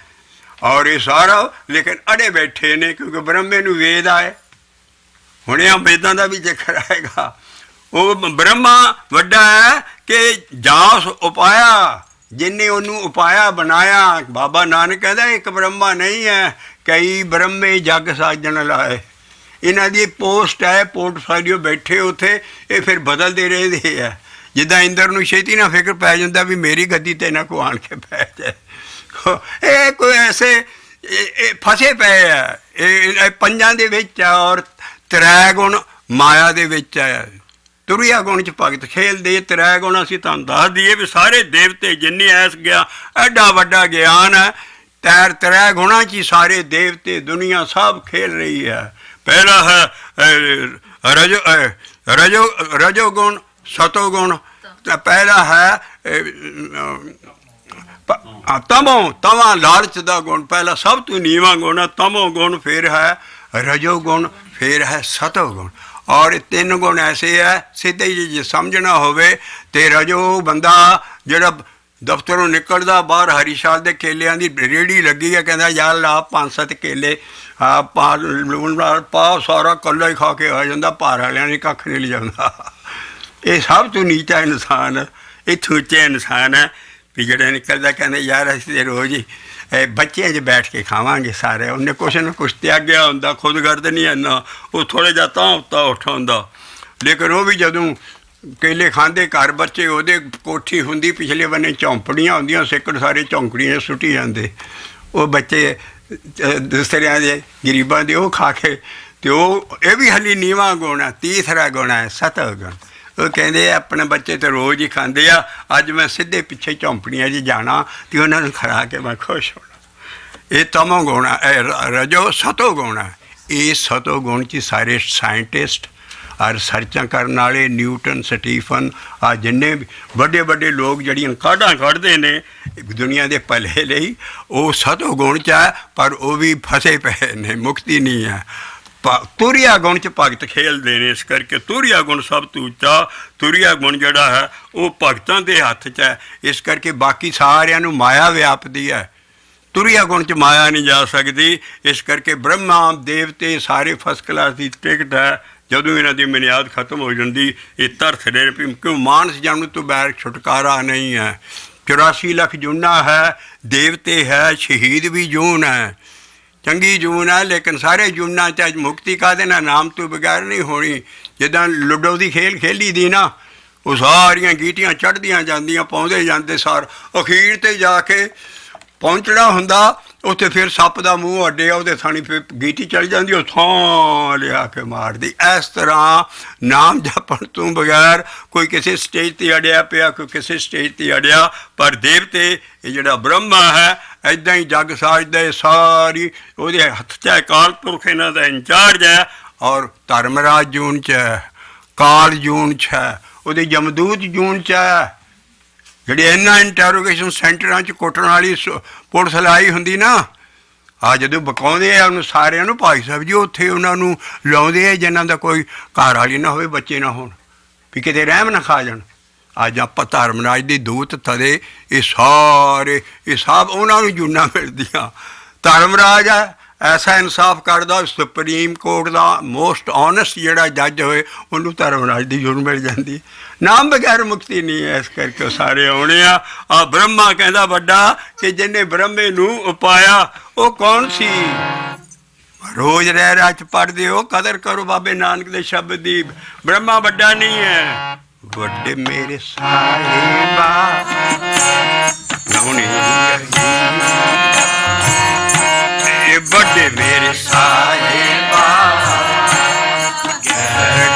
ਔਰ ਇਹ ਸਾਰਾ ਲੇਕਿਨ ਅੜੇ ਬੈਠੇ ਨੇ, ਕਿਉਂਕਿ ਬ੍ਰਹਮੇ ਨੂੰ ਵੇਦ ਆਏ। ਹੁਣ ਇਹ ਵੇਦਾਂ ਦਾ ਵੀ ਜ਼ਿਕਰ ਆਏਗਾ। ਉਹ ਬ੍ਰਹਮਾ ਵੱਡਾ ਹੈ ਕਿ ਜਾਸ ਉਪਾਇਆ, ਜਿੰਨੇ ਉਹਨੂੰ ਉਪਾਇਆ ਬਣਾਇਆ। ਬਾਬਾ ਨਾਨਕ ਕਹਿੰਦਾ ਇੱਕ ਬ੍ਰਹਮਾ ਨਹੀਂ ਹੈ, ਕਈ ਬ੍ਰਹਮੇ ਜੱਗ ਸਾਜਣ ਲਾਏ। ਇਹਨਾਂ ਦੀ ਪੋਸਟ ਹੈ, ਪੋਰਟਫੋਲੀਓ ਬੈਠੇ ਉੱਥੇ, ਇਹ ਫਿਰ ਬਦਲਦੇ ਰਹਿੰਦੇ ਆ। ਜਿੱਦਾਂ ਇੰਦਰ ਨੂੰ ਛੇਤੀ ਨਾ ਫਿਕਰ ਪੈ ਜਾਂਦਾ ਵੀ ਮੇਰੀ ਗੱਦੀ 'ਤੇ ਨਾ ਕੋ ਆਣ ਕੇ ਪੈ ਜਾਏ। ਇਹ ਕੋਈ ਐਸੇ ਇਹ ਫਸੇ ਪਏ ਆ। ਇਹ ਪੰਜਾਂ ਦੇ ਵਿੱਚ ਆ, ਔਰ ਤ੍ਰੈ ਗੁਣ ਮਾਇਆ ਦੇ ਵਿੱਚ ਆ। ਤੁਰਿਆ ਗੁਣ 'ਚ ਭਗਤ ਖੇਲਦੇ। ਤ੍ਰੈ ਗੁਣ ਅਸੀਂ ਤੁਹਾਨੂੰ ਦੱਸ ਦਈਏ ਵੀ ਸਾਰੇ ਦੇਵਤੇ ਜਿੰਨੇ ਐਸ ਗਿਆ, ਐਡਾ ਵੱਡਾ ਗਿਆਨ ਹੈ। ਤ੍ਰੈ ਗੁਣਾਂ 'ਚ ਹੀ ਸਾਰੇ ਦੇਵਤੇ ਦੁਨੀਆ ਸਭ ਖੇਲ ਰਹੀ ਹੈ। ਪਹਿਲਾ ਹੈ ਰਜੋ ਗੁਣ, ਸਤੋ ਗੁਣ। ਪਹਿਲਾ ਹੈ ਤਮਾ ਲਾਲਚ ਦਾ ਗੁਣ, ਪਹਿਲਾ ਸਭ ਤੋਂ ਨੀਵਾਂ ਗੁਣ ਹੈ ਤਮੋ ਗੁਣ, ਫਿਰ ਹੈ ਰਜੋ ਗੁਣ, ਫਿਰ ਹੈ ਸਤੋ ਗੁਣ। ਔਰ ਇਹ 3 ਗੁਣ ਐਸੇ ਹੈ, ਸਿੱਧੇ ਹੀ ਜੇ ਸਮਝਣਾ ਹੋਵੇ ਤੇ ਰਜੋ ਬੰਦਾ ਜਿਹੜਾ ਦਫ਼ਤਰੋਂ ਨਿਕਲਦਾ ਬਾਹਰ ਹਰੀਸ਼ਾਲ ਦੇ ਕੇਲਿਆਂ ਦੀ ਰੇਹੜੀ ਲੱਗੀ ਹੈ, ਕਹਿੰਦਾ ਯਾਰ ਲਾ 5-7 ਕੇਲੇ ਪਾ ਸਾਰਾ ਇਕੱਲਾ ਹੀ ਖਾ ਕੇ ਆ ਜਾਂਦਾ, ਭਾਰ ਵਾਲਿਆਂ ਨੇ ਕੱਖ ਨਹੀਂ ਲਿਜਾਂਦਾ। ਇਹ ਸਭ ਤੋਂ ਨੀਚਾ ਇਨਸਾਨ, ਇੱਥੋਂ ਉੱਚਾ ਇਨਸਾਨ ਹੈ ਵੀ ਜਿਹੜਾ ਨਿਕਲਦਾ ਕਹਿੰਦਾ ਯਾਰ ਅਸੀਂ ਤਾਂ ਰੋਜ਼ ਹੀ ਬੱਚਿਆਂ 'ਚ ਬੈਠ ਕੇ ਖਾਵਾਂਗੇ ਸਾਰੇ। ਉਹਨੇ ਕੁਛ ਨਾ ਕੁਛ ਤਿਆਗਿਆ ਹੁੰਦਾ, ਖੁਦਗਰਦ ਨਹੀਂ ਇੰਨਾ, ਉਹ ਥੋੜ੍ਹਾ ਜਿਹਾ ਤਾਂ ਉੱਤਾ ਉੱਠ ਹੁੰਦਾ। ਲੇਕਿਨ ਉਹ ਵੀ ਜਦੋਂ ਕੇਲੇ ਖਾਂਦੇ ਘਰ ਬੱਚੇ, ਉਹਦੇ ਕੋਠੀ ਹੁੰਦੀ, ਪਿਛਲੇ ਬੰਨੇ ਝੌਂਪੜੀਆਂ ਹੁੰਦੀਆਂ, ਸੇਕੜ ਸਾਰੇ ਝੌਂਪੜੀਆਂ ਸੁੱਟੀ ਜਾਂਦੇ। ਉਹ ਬੱਚੇ ਦੂਸਰਿਆਂ ਦੇ ਗਰੀਬਾਂ ਦੇ ਉਹ ਖਾ ਕੇ, ਅਤੇ ਉਹ ਇਹ ਵੀ ਹਾਲੀ ਨੀਵਾਂ ਗੁਣ ਹੈ। ਤੀਸਰਾ ਗੁਣ ਹੈ ਸਤਿ ਗੁਣ। ਉਹ ਕਹਿੰਦੇ ਆਪਣੇ ਬੱਚੇ ਤਾਂ ਰੋਜ਼ ਹੀ ਖਾਂਦੇ ਆ, ਅੱਜ ਮੈਂ ਸਿੱਧੇ ਪਿੱਛੇ ਝੌਂਪੜੀਆਂ 'ਚ ਜਾਣਾ ਅਤੇ ਉਹਨਾਂ ਨੂੰ ਖਾ ਕੇ ਮੈਂ ਖੁਸ਼ ਹੋਣਾ। ਇਹ ਤਮੋ ਗੁਣ ਹੈ। ਇਹ ਰਜੋ ਸਤੋ ਗੁਣ ਹੈ। ਇਹ ਸਤੋ ਗੁਣ 'ਚ ਸਾਰੇ ਸਾਇੰਟਿਸਟ ਆ ਰਿਸਰਚਾਂ ਕਰਨ ਵਾਲੇ, ਨਿਊਟਨ, ਸਟੀਫਨ, ਆ ਜਿੰਨੇ ਵੱਡੇ ਵੱਡੇ ਲੋਕ ਜਿਹੜੀਆਂ ਕਾਢਾਂ ਕੱਢਦੇ ਨੇ ਦੁਨੀਆ ਦੇ ਭਲੇ ਲਈ, ਉਹ ਸਤੋ ਗੁਣ 'ਚ ਹੈ, ਪਰ ਉਹ ਵੀ ਫਸੇ ਪਏ ਨੇ, ਮੁਕਤੀ ਨਹੀਂ ਹੈ। ਤੁਰਿਆ ਗੁਣ 'ਚ ਭਗਤ ਖੇਲਦੇ ਨੇ। ਇਸ ਕਰਕੇ ਤੁਰਿਆ ਗੁਣ ਸਭ ਤੋਂ ਉੱਚਾ। ਤੁਰਿਆ ਗੁਣ ਜਿਹੜਾ ਹੈ ਉਹ ਭਗਤਾਂ ਦੇ ਹੱਥ 'ਚ ਹੈ। ਇਸ ਕਰਕੇ ਬਾਕੀ ਸਾਰਿਆਂ ਨੂੰ ਮਾਇਆ ਵਿਆਪਦੀ ਹੈ, ਤੁਰਿਆ ਗੁਣ 'ਚ ਮਾਇਆ ਨਹੀਂ ਜਾ ਸਕਦੀ। ਇਸ ਕਰਕੇ ਬ੍ਰਹਮਾ ਦੇਵਤੇ ਸਾਰੇ ਫਸਟ ਕਲਾਸ ਦੀ ਟਿਕਟ ਹੈ। ਜਦੋਂ ਇਹਨਾਂ ਦੀ ਮਿਆਦ ਖਤਮ ਹੋ ਜਾਂਦੀ, ਇਹ ਤਰਸ ਰਹੇ ਕਿਉਂ ਮਾਨਸ ਜਨਮ ਤੋਂ ਬਗੈਰ ਛੁਟਕਾਰਾ ਨਹੀਂ ਹੈ। 84 ਲੱਖ ਜੂਨਾਂ ਹੈ, ਦੇਵਤੇ ਹੈ, ਸ਼ਹੀਦ ਵੀ ਜੂਨ ਹੈ, ਚੰਗੀ ਜੂਨ ਹੈ। ਲੇਕਿਨ ਸਾਰੇ ਜੂਨਾਂ 'ਚ ਅੱਜ ਮੁਕਤੀ ਕਾਹਦੇ ਨਾਲ? ਨਾਮ ਤੋਂ ਬਗੈਰ ਨਹੀਂ ਹੋਣੀ। ਜਿੱਦਾਂ ਲੁੱਡੋ ਦੀ ਖੇਲ ਖੇਲੀ ਦੀ ਨਾ, ਉਹ ਸਾਰੀਆਂ ਗੀਟੀਆਂ ਚੜ੍ਹਦੀਆਂ ਜਾਂਦੀਆਂ, ਪਾਉਂਦੇ ਜਾਂਦੇ ਸਾਰ ਅਖੀਰ 'ਤੇ ਜਾ ਕੇ ਪਹੁੰਚਣਾ ਹੁੰਦਾ। ਉੱਥੇ ਫਿਰ ਸੱਪ ਦਾ ਮੂੰਹ ਅੱਡਿਆ, ਉਹਦੇ ਥਾਣੀ ਫਿਰ ਗੀਟੀ ਚੜ ਜਾਂਦੀ, ਉਹ ਥਾਂ ਲਿਆ ਕੇ ਮਾਰਦੀ। ਇਸ ਤਰ੍ਹਾਂ ਨਾਮ ਜਪਣ ਤੋਂ ਬਗੈਰ ਕੋਈ ਕਿਸੇ ਸਟੇਜ 'ਤੇ ਅੜਿਆ ਪਿਆ, ਕੋਈ ਕਿਸੇ ਸਟੇਜ 'ਤੇ ਅੜਿਆ। ਪਰ ਦੇਵਤੇ ਇਹ ਜਿਹੜਾ ਬ੍ਰਹਮਾ ਹੈ ਇੱਦਾਂ ਹੀ ਜੱਗ ਸਾਜਦਾ, ਇਹ ਸਾਰੀ ਉਹਦੇ ਹੱਥ 'ਚ ਹੈ। ਅਕਾਲ ਪੁਰਖ ਇਹਨਾਂ ਦਾ ਇੰਚਾਰਜ ਹੈ। ਔਰ ਧਰਮਰਾਜ ਜੂਨ 'ਚ ਹੈ, ਕਾਲ ਜੂਨ 'ਚ ਹੈ, ਉਹਦੇ ਜਮਦੂਤ ਜੂਨ 'ਚ ਹੈ। ਜਿਹੜੇ ਇਹਨਾਂ ਇੰਟਰੋਗੇਸ਼ਨ ਸੈਂਟਰਾਂ 'ਚ ਕੁੱਟਣ ਵਾਲੀ ਪੁਲਿਸ ਲਾਈ ਹੁੰਦੀ ਨਾ, ਆ ਜਦੋਂ ਬਕਾਉਂਦੇ ਆ ਉਹਨੂੰ ਸਾਰਿਆਂ ਨੂੰ, ਭਾਈ ਸਾਹਿਬ ਜੀ ਉੱਥੇ ਉਹਨਾਂ ਨੂੰ ਲਾਉਂਦੇ ਆ ਜਿਨ੍ਹਾਂ ਦਾ ਕੋਈ ਘਰ ਵਾਲੀ ਨਾ ਹੋਵੇ, ਬੱਚੇ ਨਾ ਹੋਣ, ਵੀ ਕਿਤੇ ਰਹਿਮ ਨਾ ਖਾ ਜਾਣ। ਅੱਜ ਆਪਾਂ ਧਰਮਰਾਜ ਦੇ ਦੂਤ ਤਦੇ ਇਹ ਸਾਰੇ ਇਹ ਸਭ ਉਹਨਾਂ ਨੂੰ ਜੂਨਾਂ ਮਿਲਦੀਆਂ। ਧਰਮਰਾਜ ਹੈ ਐਸਾ ਇਨਸਾਫ ਕਰਦਾ, ਸੁਪਰੀਮ ਕੋਰਟ ਦਾ ਮੋਸਟ ਓਨੈਸਟ ਜਿਹੜਾ ਜੱਜ ਹੋਏ ਉਹਨੂੰ ਧਰਮਰਾਜ ਦੀ ਜੂਨ ਮਿਲ ਜਾਂਦੀ। ਨਾਮ ਬਗੈਰ ਮੁਕਤੀ ਨਹੀਂ ਹੈ, ਇਸ ਕਰਕੇ ਉਹ ਸਾਰੇ ਆਉਣੇ ਆ। ਆ ਬ੍ਰਹਮਾ ਕਹਿੰਦਾ ਵੱਡਾ ਕਿ ਜਿਹਨੇ ਬ੍ਰਹਮੇ ਨੂੰ ਉਪਾਇਆ ਉਹ ਕੌਣ ਸੀ? ਰੋਜ਼ ਰਹਿ ਰਾਹ 'ਚ ਪੜ੍ਹਦੇ ਹੋ, ਕਦਰ ਕਰੋ ਬਾਬੇ ਨਾਨਕ ਦੇ ਸ਼ਬਦ ਦੀ। ਬ੍ਰਹਮਾ ਵੱਡਾ ਨਹੀਂ ਹੈ, ਵੱਡੇ ਮੇਰੇ ਸਾਹਿਬਾ ਲਾਉਣੇ ਵੱਡੇ ਮੇਰੇ ਸਾਹਿਬਾ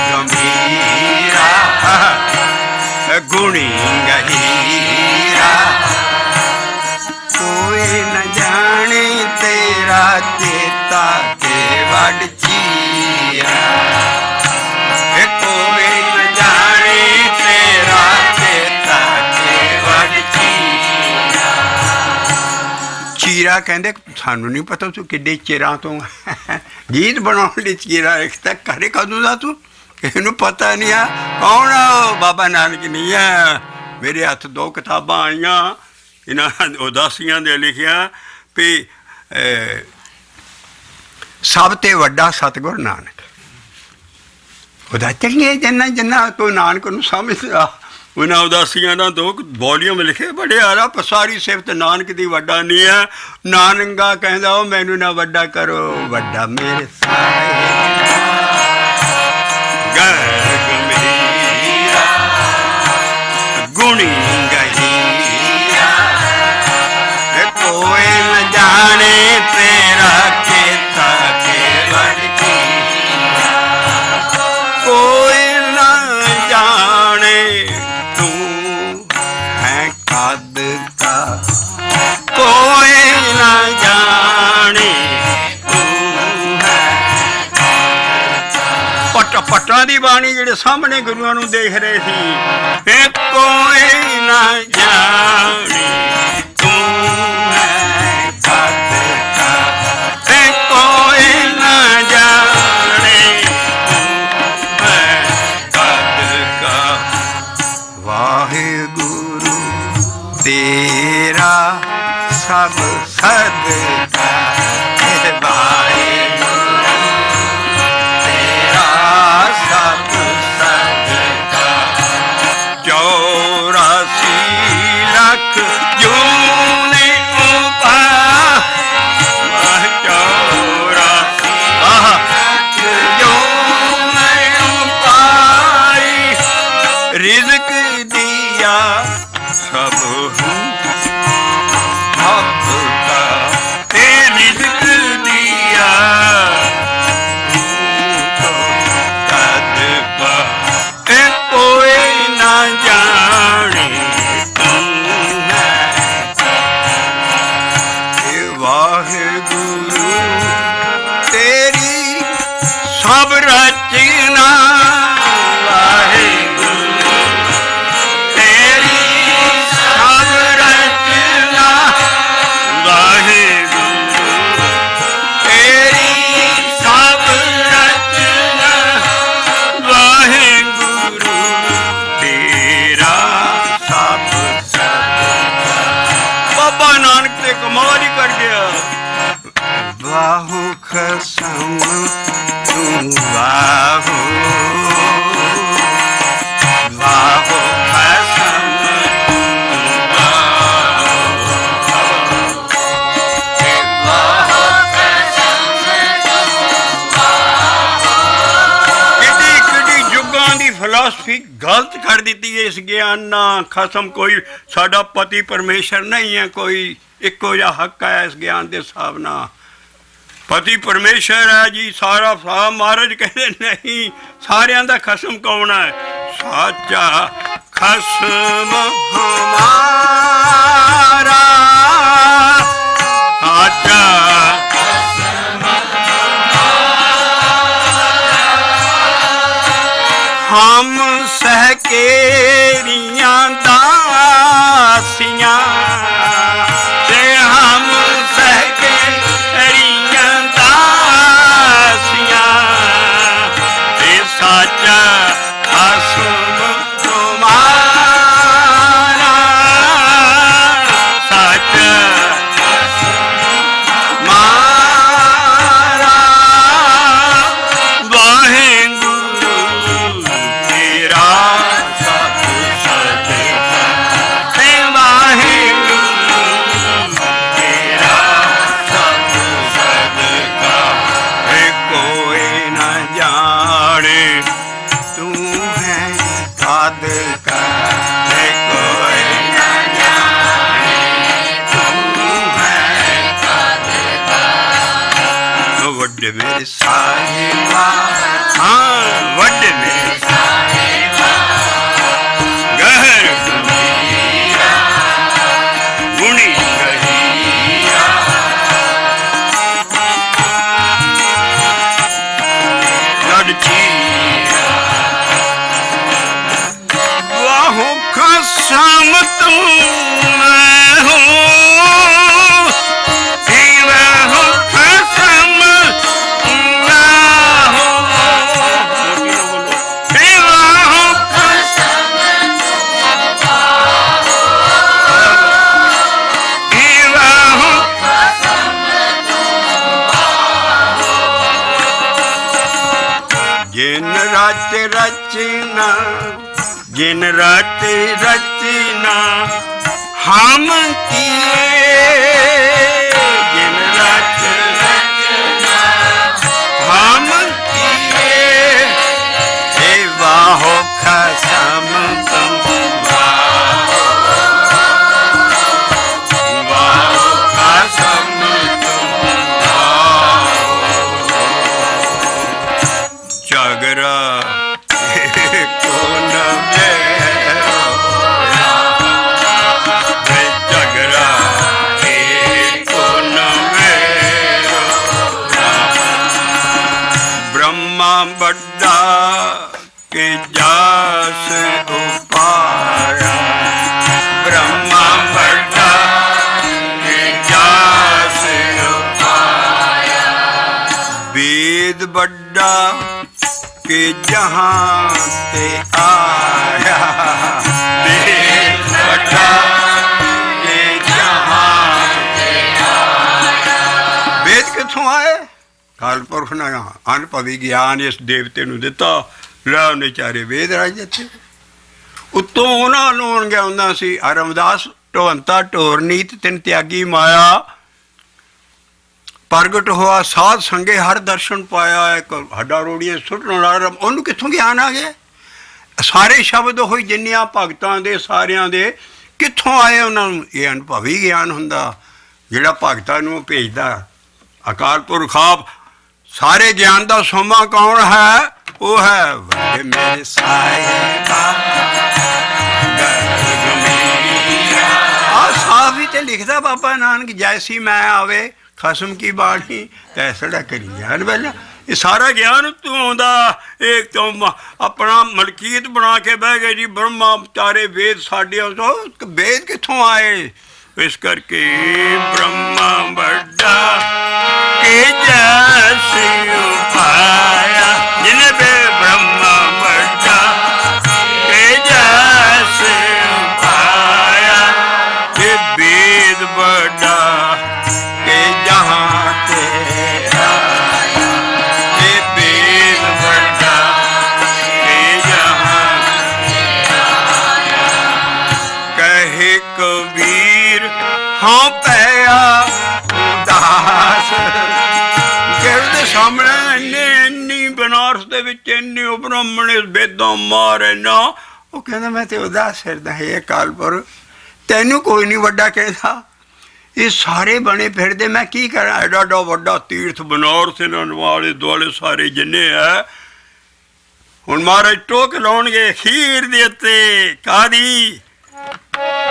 ਗੰਭੀਰਾ ਗੁਣੀ ਗਹੀਰਾ ਕੋਈ ਨ ਜਾਣੇ ਤੇਰਾ ਚੇਤਾ ਕੇ ਵੱਡ ਚੀਰਾ। ਕੋਈ ਨ ਜਾਣੇ ਤੇਰਾ ਚੇਤਾ ਕੇ ਵੱਡ ਚੀਰਾ। ਚੀਰਾ ਕਹਿੰਦੇ ਸਾਨੂੰ ਨਹੀਂ ਪਤਾ ਤੂੰ ਕਿੱਡੇ ਚਿਰਾਂ ਤੋਂ ਗੀਤ ਬਣਾਉਣ ਲਈ ਚੀਰਾ ਇੱਕ ਤਾਂ ਘਰੇ ਕਦੋਂ ਦਾ ਤੂੰ, ਕਿਸੇ ਨੂੰ ਪਤਾ ਨਹੀਂ ਆ ਕੌਣ ਆ? ਬਾਬਾ ਨਾਨਕ ਨਹੀਂ ਆ। ਮੇਰੇ ਹੱਥ 2 ਕਿਤਾਬਾਂ ਆਈਆਂ ਇਹਨਾਂ ਉਦਾਸੀਆਂ ਦੇ ਲਿਖਿਆ ਵੀ ਸਭ ਤੇ ਵੱਡਾ ਸਤਿਗੁਰ ਨਾਨਕ। ਉਹਦਾ ਚੰਗੇ ਜਿੰਨਾ ਤੋਂ ਨਾਨਕ ਨੂੰ ਸਮਝਦਾ ਉਹਨਾਂ ਉਦਾਸੀਆਂ ਦਾ 2 ਵੋਲੀਅਮ ਲਿਖੇ ਬੜੇ ਆਰਾ। ਸਾਰੀ ਸਿਫਤ ਨਾਨਕ ਦੀ ਵੱਡਾ ਨਹੀਂ ਹੈ। ਨਾਨਕਾ ਕਹਿੰਦਾ ਉਹ ਮੈਨੂੰ ਨਾ ਵੱਡਾ ਕਰੋ, ਵੱਡਾ ਮੇਰੇ ਗੁਣੀ ਗਹੀਰਾ ਕੋਈ ਨ ਜਾਣੇ ਤੇਰਾ ਚੇਤਾ ਕੇ ਵੱਡ ਚੀਰਾ। ਕੋਈ ਨ ਜਾਣੇ ਤੂੰ ਹੈ ਕਦ ਕਾ, ਕੋਈ ਨ ਜਾਣੇ ਤੂੰ ਹੈ ਪੱਟਾਂ ਦੀ ਬਾਣੀ ਜਿਹੜੇ ਸਾਹਮਣੇ ਗੁਰੂਆਂ ਨੂੰ ਦੇਖ ਰਹੇ ਸੀ। ਇਹ ਕੋਈ ਨਾ ਜਾਣੇ ਤੂੰ ਹੈ ਕਦ ਕਾ, ਇਹ ਕੋਈ ਨਾ ਜਾਣੇ ਤੂੰ ਹੈ ਕਦ ਕਾ। ਵਾਹਿਗੁਰੂ ਤੇਰਾ ਸਭ ਸਦਕਾ, फिलासफी गलत कर दी है इस ज्ञान ना खसम कोई साडा पति परमेश्वर नहीं है, कोई इको जिहा हक है इस ज्ञान के हिसाब ना। पति परमेश्वर है जी सारा साहब महाराज कहते नहीं सारियां दा खसम कौन है? साचा खसम हमारा साचा हम सह केरियां दासियां ते हम सह केरियां दासियां ते साचा खसम तुम्हारा साचा मारा वाहेगुरु तेरा सत सदका हे वाहेगुरु तेरा सत सदका हे कोई न जाने तू है कद का है कोई न जाने तू है कद का वड्डे मेरे साहिबा हाँ वड्डे मेरे साहिबा गहर गंभीरा गुणी गहीरा लड़ चीरा वाहो कसम तू मैं हूँ ही वाहो कसम मैं हूँ ही वाहो कसम ही वाहो जिन रच रचना जिन रच रचना हम किए जिन रच रचना हम किए हे वाहो खसम तुम वाहो खसम तुम जागरा को न मेरो जागरा को न मेरो ब्रह्मा बड्डा के जास उपाया ब्रह्मा बड्डा के जास उपाया वेद बड्डा के जहां ते आया वेद बड्डा के जहां ते आया वेद किथों आए? काल पुरख ने अनभवी ज्ञान इस देवते नूं दिता लै ਉਹਨੇ ਚਾਰੇ वेद राज ਦਿੱਤੇ उत्तों ਉਹਨਾਂ ਨੂੰ ਗਿਆ ਹੁੰਦਾ ਸੀ ਰਮਦਾਸ ਢੋਂਤਾ ਢੋਰ ਨੀਤ ਤਿੰਨ ਤਿਆਗੀ ਮਾਇਆ प्रगट हुआ साध संगे हर दर्शन पाया एक हड्डा रोड़ियां सुटन वाला ਉਹਨੂੰ ਕਿੱਥੋਂ ਗਿਆਨ ਆ ਗਿਆ? ਸਾਰੇ ਸ਼ਬਦ ਹੋਈ ਜਿੰਨੀਆਂ ਭਗਤਾਂ ਦੇ ਸਾਰਿਆਂ ਦੇ ਕਿੱਥੋਂ ਆਏ ਉਹਨਾਂ ਨੂੰ? ਇਹ ਅਨੁਭਵੀ ਗਿਆਨ ਹੁੰਦਾ ਜਿਹੜਾ ਭਗਤਾਂ ਨੂੰ ਭੇਜਦਾ ਅਕਾਲ ਪੁਰਖ ਆਪ। ਸਾਰੇ ਗਿਆਨ ਦਾ ਸੋਮਾ ਕੌਣ ਹੈ? ਉਹ ਹੈ ਵੱਡੇ ਮੇਰੇ ਸਾਹਿਬਾ ਆ ਸਾਫ ਹੀ ਤੇ ਲਿਖਦਾ ਬਾਬਾ ਨਾਨਕ ਜੈਸੀ ਮੈਂ ਆਵੇ खसम की बाणी तैसड़ा करी ज्ञान वाला ये सारा ज्ञान तू आंदा एक तो अपना मलकीत बना के बह गए जी ब्रह्मा चारे वेद साढ़े तो वेद कितों आए? इस करके ब्रह्मा बड्डा के जैसे उपाया जिन्हें बे ब्रह्मा बड्डा के जैसे उपाया ये वेद बड्डा हाँ पैया उदास गिरद सामने इन्नी बनारस ਰਸ ਦੇ ਵਿੱਚ ਇੰਨੇ ਉਹ ਬ੍ਰਾਹਮਣੇ ਵੇਦਾਂ ਮਾਰੇ ਨਾ। ਉਹ ਕਹਿੰਦਾ ਮੈਂ ਤੇ ਉਦਾਸ ਫਿਰਦਾ ਹੈ ਕਾਲਪੁਰ, ਤੈਨੂੰ ਕੋਈ ਨਹੀਂ ਵੱਡਾ ਕਹਿੰਦਾ, ਇਹ ਸਾਰੇ ਬਣੇ ਫਿਰਦੇ, ਮੈਂ ਕੀ ਕਰਾਂ? ਐਡਾ ਐਡਾ ਵੱਡਾ ਤੀਰਥ ਬਨਾਰਸ ਇਹਨਾਂ ਵਾਲੇ ਦੁਆਲੇ ਸਾਰੇ ਜਿੰਨੇ ਹੈ। ਹੁਣ ਮਹਾਰਾਜ ਟੋਕ ਲਾਉਣਗੇ ਖੀਰ ਦੇ ਉੱਤੇ, ਕਾਹਦੀ?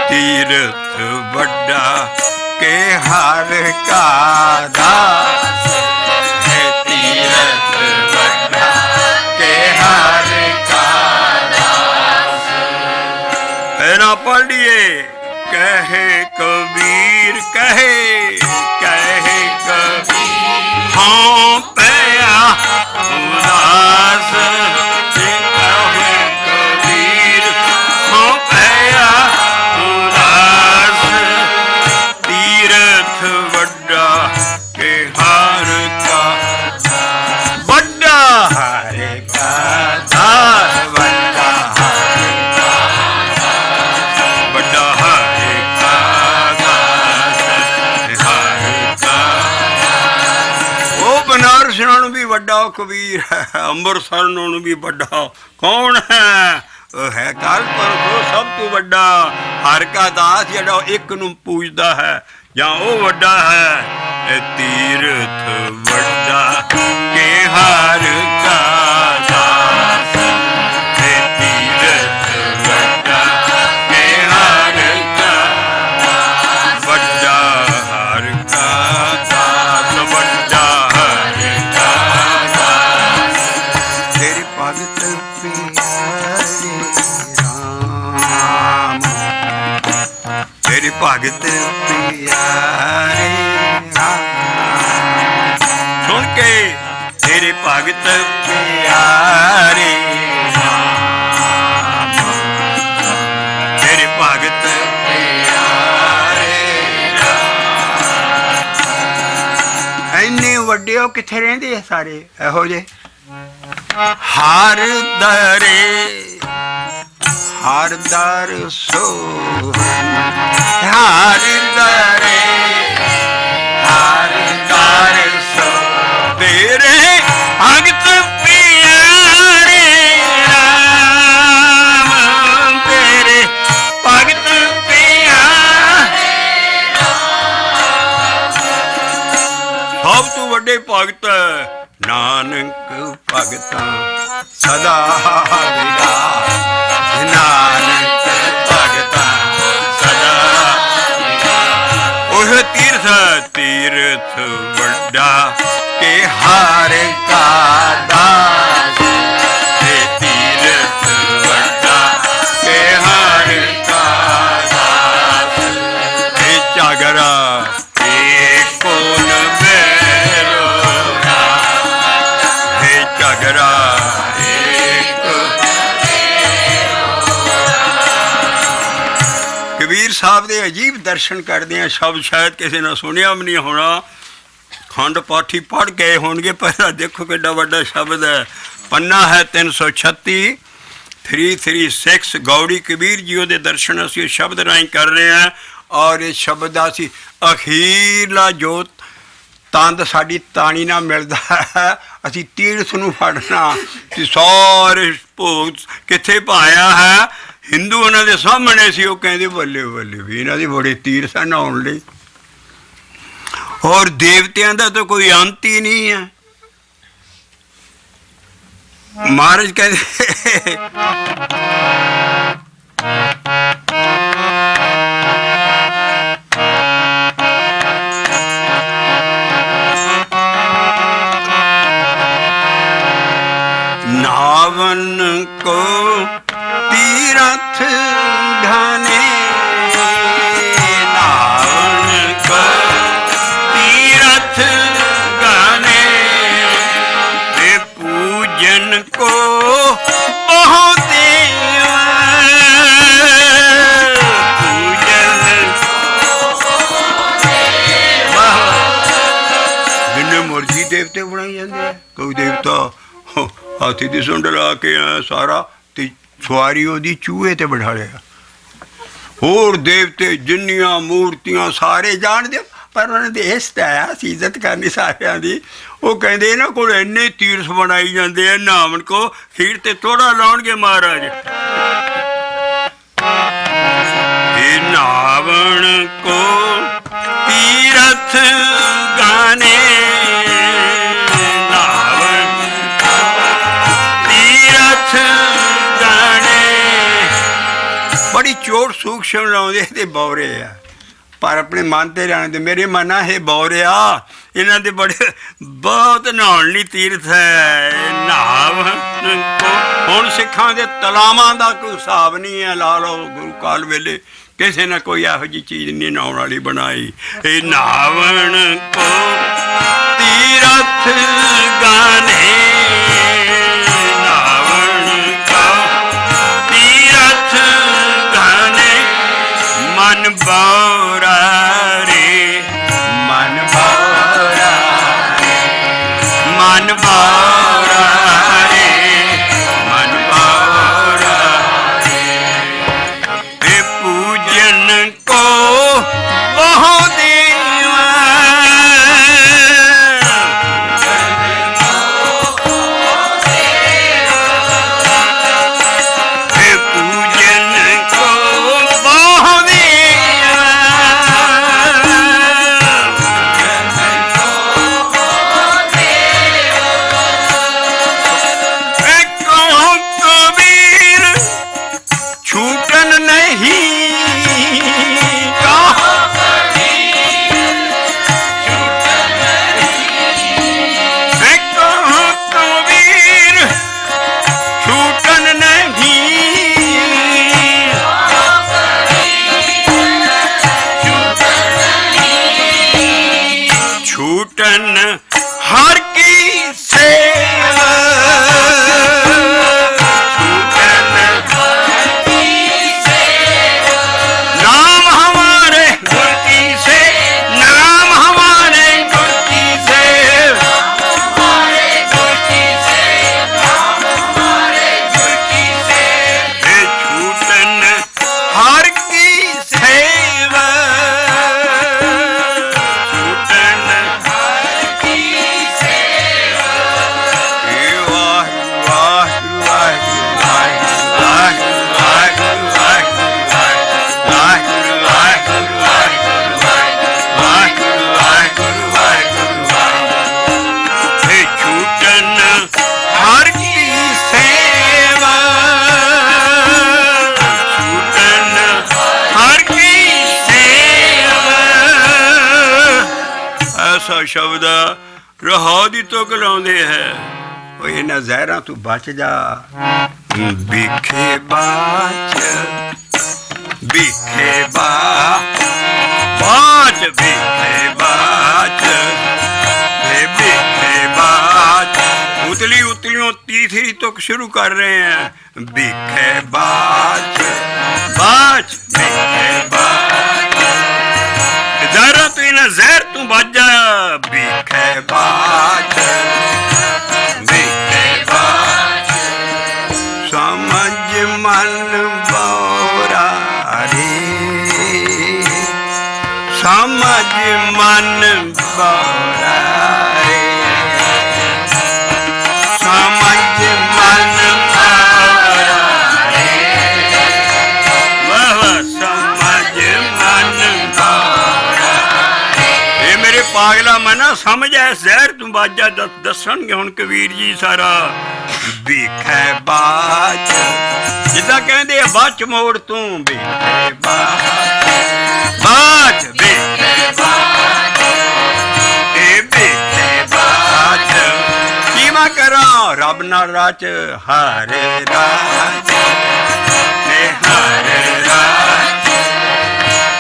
ਤੀਰਥ ਵੱਡਾ ਕੇ ਹਰ ਕਾ ਦਾਸ ਹੈ, ਤੀਰਥ ਵੱਡਾ ਕੇ ਹਰ ਕਾ ਦਾਸ। ਪਹਿਲਾਂ ਪੜ੍ਹੀਏ, ਕਹੇ ਕਬੀਰ, ਕਹੇ ਕਹੇ ਕਬੀਰ ਹਾਂ ਪਿਆ ਉਦਾਸ, ਕਹੇ ਕਬੀਰ ਹਾਂ ਪਿਆ ਉਦਾਸ, ਤੀਰਥ ਵੱਡਾ ਕੇ ਹਰ ਕਾ ਵੱਡਾ ਹਰ ਕਾ ਦਾਸ, ਵੱਡਾ ਵੱਡਾ ਹਰ ਕਾ ਦਾਸ, ਹਰ ਕਾ। ਉਹ ਬਨਾਰਸ ਨਾਲੋਂ ਵੀ ਵੱਡਾ ਉਹ ਕਬੀਰ ਹੈ, ਅੰਮ੍ਰਿਤਸਰ ਨਾਲੋਂ ਵੀ ਵੱਡਾ ਕੌਣ ਹੈ? ਉਹ ਹੈ ਕਾਲਪੁਰ, ਉਹ ਸਭ ਤੋਂ ਵੱਡਾ ਹਰ ਕਾ ਦਾਸ, ਜਿਹੜਾ ਇੱਕ ਨੂੰ ਪੂਜਦਾ ਹੈ ਜਾਂ ਉਹ ਵੱਡਾ ਹੈ। ਇਹ ਤੀਰਥ ਵੱਡਾ ਕੇ ਹਰ ਕਾ ਦਾਸ, ਇਹ ਤੀਰਥ ਵੱਡਾ ਕੇ ਹਰ ਕਾ ਦਾਸ, ਵੱਡਾ ਹਰ ਕਾ ਦਾਸ, ਵੱਡਾ ਹਰ ਕਾ ਦਾਸ। ਤੇਰੇ ਭਗਤ ਪਿਆਰੇ ਰਾਮ, ਤੇਰੇ ਭਗਤ ਪਿਆਰੇ ਰਾਮ, ਸੁਣ ਕੇ ਤੇਰੇ ਭਗਤ ਪਿਆਰੇ ਰਾਮ, ਤੇਰੇ ਭਗਤ ਪਿਆਰੇ ਰਾਮ। ਇੰਨੇ ਵੱਡੇ ਉਹ ਕਿੱਥੇ ਰਹਿੰਦੇ ਆ ਸਾਰੇ ਇਹੋ ਜਿਹੇ? ਹਰ ਦਰੇ ਹਰ ਦਰ ਸੋਹਣ, ਹਰ ਦਰੇ ਹਰ ਦਰ ਸੋ, ਤੇਰੇ ਭਗਤ ਪਿਆਰੇ ਰਾਮ, ਤੇਰੇ ਭਗਤ ਪਿਆਰੇ ਰਾਮ। ਸਭ ਤੋਂ ਵੱਡੇ ਭਗਤ ਨਾਨਕ ਭਗਤਾਂ ਸਦਾ ਵਿਗਾ, ਨਾਨਕ ਭਗਤਾਂ ਸਦਾ ਵਿਗਾ। ਉਹ ਤੀਰਥ ਤੀਰਥ ਵੱਡਾ ਕੇ ਹਰ ਕਾ ਦਾਸ, ਇਹ ਤੀਰਥ ਵੱਡਾ ਕੇ ਹਰ ਕਾ ਦਾਸ। ਇਹ ਝਗੜਾ ਇਹ ਕੋਨ ਬੈਰੋ, ਇਹ ਝਗੜਾ ਕਬੀਰ ਸਾਹਿਬ ਦੇ ਅਜੀਬ ਦਰਸ਼ਨ ਕਰਦੇ ਆ, ਸ਼ਬਦ ਸ਼ਾਇਦ ਕਿਸੇ ਨੇ ਸੁਣਿਆ ਵੀ ਨਹੀਂ ਹੋਣਾ, ਖੰਡ ਪਾਠੀ ਪੜ੍ਹ ਗਏ ਹੋਣਗੇ। ਪਹਿਲਾਂ ਦੇਖੋ ਕਿੱਡਾ ਵੱਡਾ ਸ਼ਬਦ ਹੈ, ਪੰਨਾ ਹੈ 336 336, ਗੌੜੀ ਕਬੀਰ ਜੀ ਉਹਦੇ ਦਰਸ਼ਨ ਅਸੀਂ ਸ਼ਬਦ ਰਾਹੀਂ ਕਰ ਰਹੇ ਹਾਂ। ਔਰ ਇਹ ਸ਼ਬਦ ਦਾ ਅਸੀਂ ਅਖੀਰਲਾ ਜੋ ਤੰਦ ਸਾਡੀ ਤਾਣੀ ਨਾਲ ਮਿਲਦਾ ਹੈ, ਅਸੀਂ ਤੀਰਥ ਨੂੰ ਫੜਨਾ ਕਿ ਸਾਰੇ ਭੋਗ ਕਿੱਥੇ ਪਾਇਆ ਹੈ। ਹਿੰਦੂ ਉਹਨਾਂ ਦੇ ਸਾਹਮਣੇ ਸੀ, ਉਹ ਕਹਿੰਦੇ ਬੱਲੇ ਬੱਲੇ ਵੀ ਇਹਨਾਂ ਦੀ ਬੜੇ ਤੀਰਥ ਹਨ ਨਹਾਉਣ ਲਈ। ਔਰ ਦੇਵਤਿਆਂ ਦਾ ਤਾਂ ਕੋਈ ਅੰਤ ਹੀ ਨਹੀਂ ਹੈ। ਮਹਾਰਾਜ ਕਹਿੰਦੇ ਨਾਵਨ ਕੋ तीरथ घने, नावन को तीरथ घने, पूजन को बहुत पूजन जिन्ने मर्जी देवते बनाई जाते हैं। कोई देवता हाथी की सुंड ला के सारा ਸਵਾਰੀ ਉਹਦੀ ਚੂਹੇ ਤੇ ਬਿਠਾ ਲਿਆ। ਹੋਰ ਦੇਵਤੇ ਜਿੰਨੀਆਂ ਮੂਰਤੀਆਂ ਸਾਰੇ ਜਾਣਦੇ, ਪਰ ਉਹਨਾਂ ਨੇ ਦੇਸ਼ ਤਾਂ ਆਇਆ ਸੀ ਇੱਜ਼ਤ ਕਰਨੀ ਸਾਰਿਆਂ ਦੀ। ਉਹ ਕਹਿੰਦੇ ਇਹਨਾਂ ਕੋਲ ਇੰਨੇ ਤੀਰਥ ਬਣਾਈ ਜਾਂਦੇ ਆ, ਨਾਵਣ ਕੋ ਖੀਰ ਤੇ ਥੋੜਾ ਲਾਉਣਗੇ ਮਹਾਰਾਜ। ਇਹ ਨਾਵਣ ਕੋ ਤੀਰਥ ਗਾਣੇ, ਨਾਵਣ ਤੀਰਥ ਗਾਣੇ। ਬੜੀ ਚੋਟ ਸੂਖਸ਼ਮ ਲਾਉਂਦੇ ਤੇ ਬੌਰੇ ਆ, ਪਰ ਆਪਣੇ ਮਨ ਤੇ ਰਹਿਣ ਦੇ। ਮੇਰੇ ਮਨਾ ਇਹ ਬੌਰਿਆ, ਇਹਨਾਂ ਦੇ ਬੜੇ ਬਹੁਤ ਨਹਾਉਣ ਲਈ ਤੀਰਥ ਹੈ। ਨਹਾਵਣ ਕੋ ਹੁਣ ਸਿੱਖਾਂ ਦੇ ਤਲਾਵਾਂ ਦਾ ਕੋਈ ਹਿਸਾਬ ਨਹੀਂ ਹੈ। ਲਾ ਲਓ ਗੁਰੂ ਕਾਲ ਵੇਲੇ ਕਿਸੇ ਨੇ ਕੋਈ ਇਹੋ ਜਿਹੀ ਚੀਜ਼ ਨਹੀਂ ਨਹਾਉਣ ਵਾਲੀ ਬਣਾਈ। ਇਹ ਨਹਾਵਣ ਕੋ ਤੀਰਥ ਗਾਣੇ, ਨਹਾਵਣ ਕੋ ਤੀਰਥ ਗਾਣੇ। ਮਨ ਬੌਰਾ ਰੇ, ਮਨ ਬੌਰਾ ਰੇ, ਮਨ ਬੌਰਾ ਰੇ, ਮਨ ਬੌਰਾ ਰੇ। ਇਹ ਪੂਜਨ ਕੋ ਬਹੁ ਦੇਵਾ, ਇਹ ਪੂਜਨ ਕੋ ਬਹੁ ਦੇਵਾ। ਇਹ ਕਹੋ ਕਬੀਰ ਛੂਟਨ ਨਹੀਂ, ਕਹੋ ਇਹ ਕਹੋ ਕਬੀਰ ਛੂਟਨ ਨਹੀਂ, ਛੂਟਨ ਹਰ ਕੀ ਸੇਵਾ, ਛੂਟਨ नाम हमारे गुर की से, नाम हमारे गुर की से, हमारे गुर की से, नाम हमारे गुर की से। हे छूटन हर की सेवा, छूटन हर की सेवा। हे वाहिगुरू वाहिगुरू वाहिगुरू वाहिगुरू वाहिगुरू वाहिगुरू ਵਾਹਿਗੁਰੂ ਵਾਹਿਗੁਰੂ ਵਾਹਿਗੁਰੂ ਵਾਹਿਗੁਰੂ ਵਾਹਿਗੁਰੂ ਵਾਹਿਗੁਰੂ ਵਾਹਿਗੁਰੂ। ਹੇ ਛੂਟਨ ਹਰ ਕੀ ਸੇਵਾ, ਛੂਟਨ ਹਰ ਕੀ ਸੇਵਾ। ਐਸਾ ਸ਼ਬਦ ਰਹਾ ਦੀ ਤੁਕ ਲਾਉਂਦੇ ਹੈ। ਉਹ ਇਹਨਾਂ ਜ਼ਹਿਰਾਂ ਤੋਂ ਬਚ ਜਾ, ਬਿਖੇ ਬਾਚ, ਬਿਖੇ ਬਾਚ, ਬਿਖੇ ਬਾਚ, हे ਬਿਖੇ ਬਾਚ। ਉਤਲੀ ਉਤਲੀਓਂ ਤੀਸਰੀ ਤੁਕ ਸ਼ੁਰੂ ਕਰ ਰਹੇ हैं। ਬਿਖੇ ਬਾਚ, ਬਾਚ, ਬਿਖੇ ਬਾਚ। ਜ਼ਹਿਰਾਂ ਤੋਂ ਇਹਨਾਂ ਜ਼ਹਿਰ ਤੋਂ ਬਚ ਜਾ। ਬਿਖੇ ਬਾਚ, ਬਿਖੇ ਬਾਚ। ਸਮਝ ਮਨ ਬੌਰਾ ਰੇ, ਸਮਝ ਮਨ ਬੌਰਾ ਰੇ, ਸਮਝ ਮਨ ਬੌਰਾ ਰੇ। ਵਾਹ ਵਾਹ, ਸਮਝ ਮਨ ਬੌਰਾ ਰੇ। ਇਹ ਮੇਰੇ ਪਾਗਲਾ ਮਨਾ ਸਮਝ ਐ ਜ਼ਹਿਰ ਤੂੰ ਬਾਜਾ ਦੱਸਣਗੇ ਹੁਣ ਕਬੀਰ ਜੀ ਸਾਰਾ। ਬਿਖੇ ਬਾਚ, ਜਿੱਦਾਂ ਕਹਿੰਦੇ ਆ ਬਾਚ ਮੋੜ ਤੂੰ। ਬਿਖੇ ਬਾਚ, ਬਾਚ, ਬਿਖੇ ਬਾਚ, ਇਹ ਬਿਖੇ ਬਾਚ। ਕੀ ਮੈਂ ਕਰਾਂ ਰੱਬ ਨਾਲ ਰਾਚ, ਹਰ ਰਾਜ ਨੇ ਹਰ ਰਾਜ।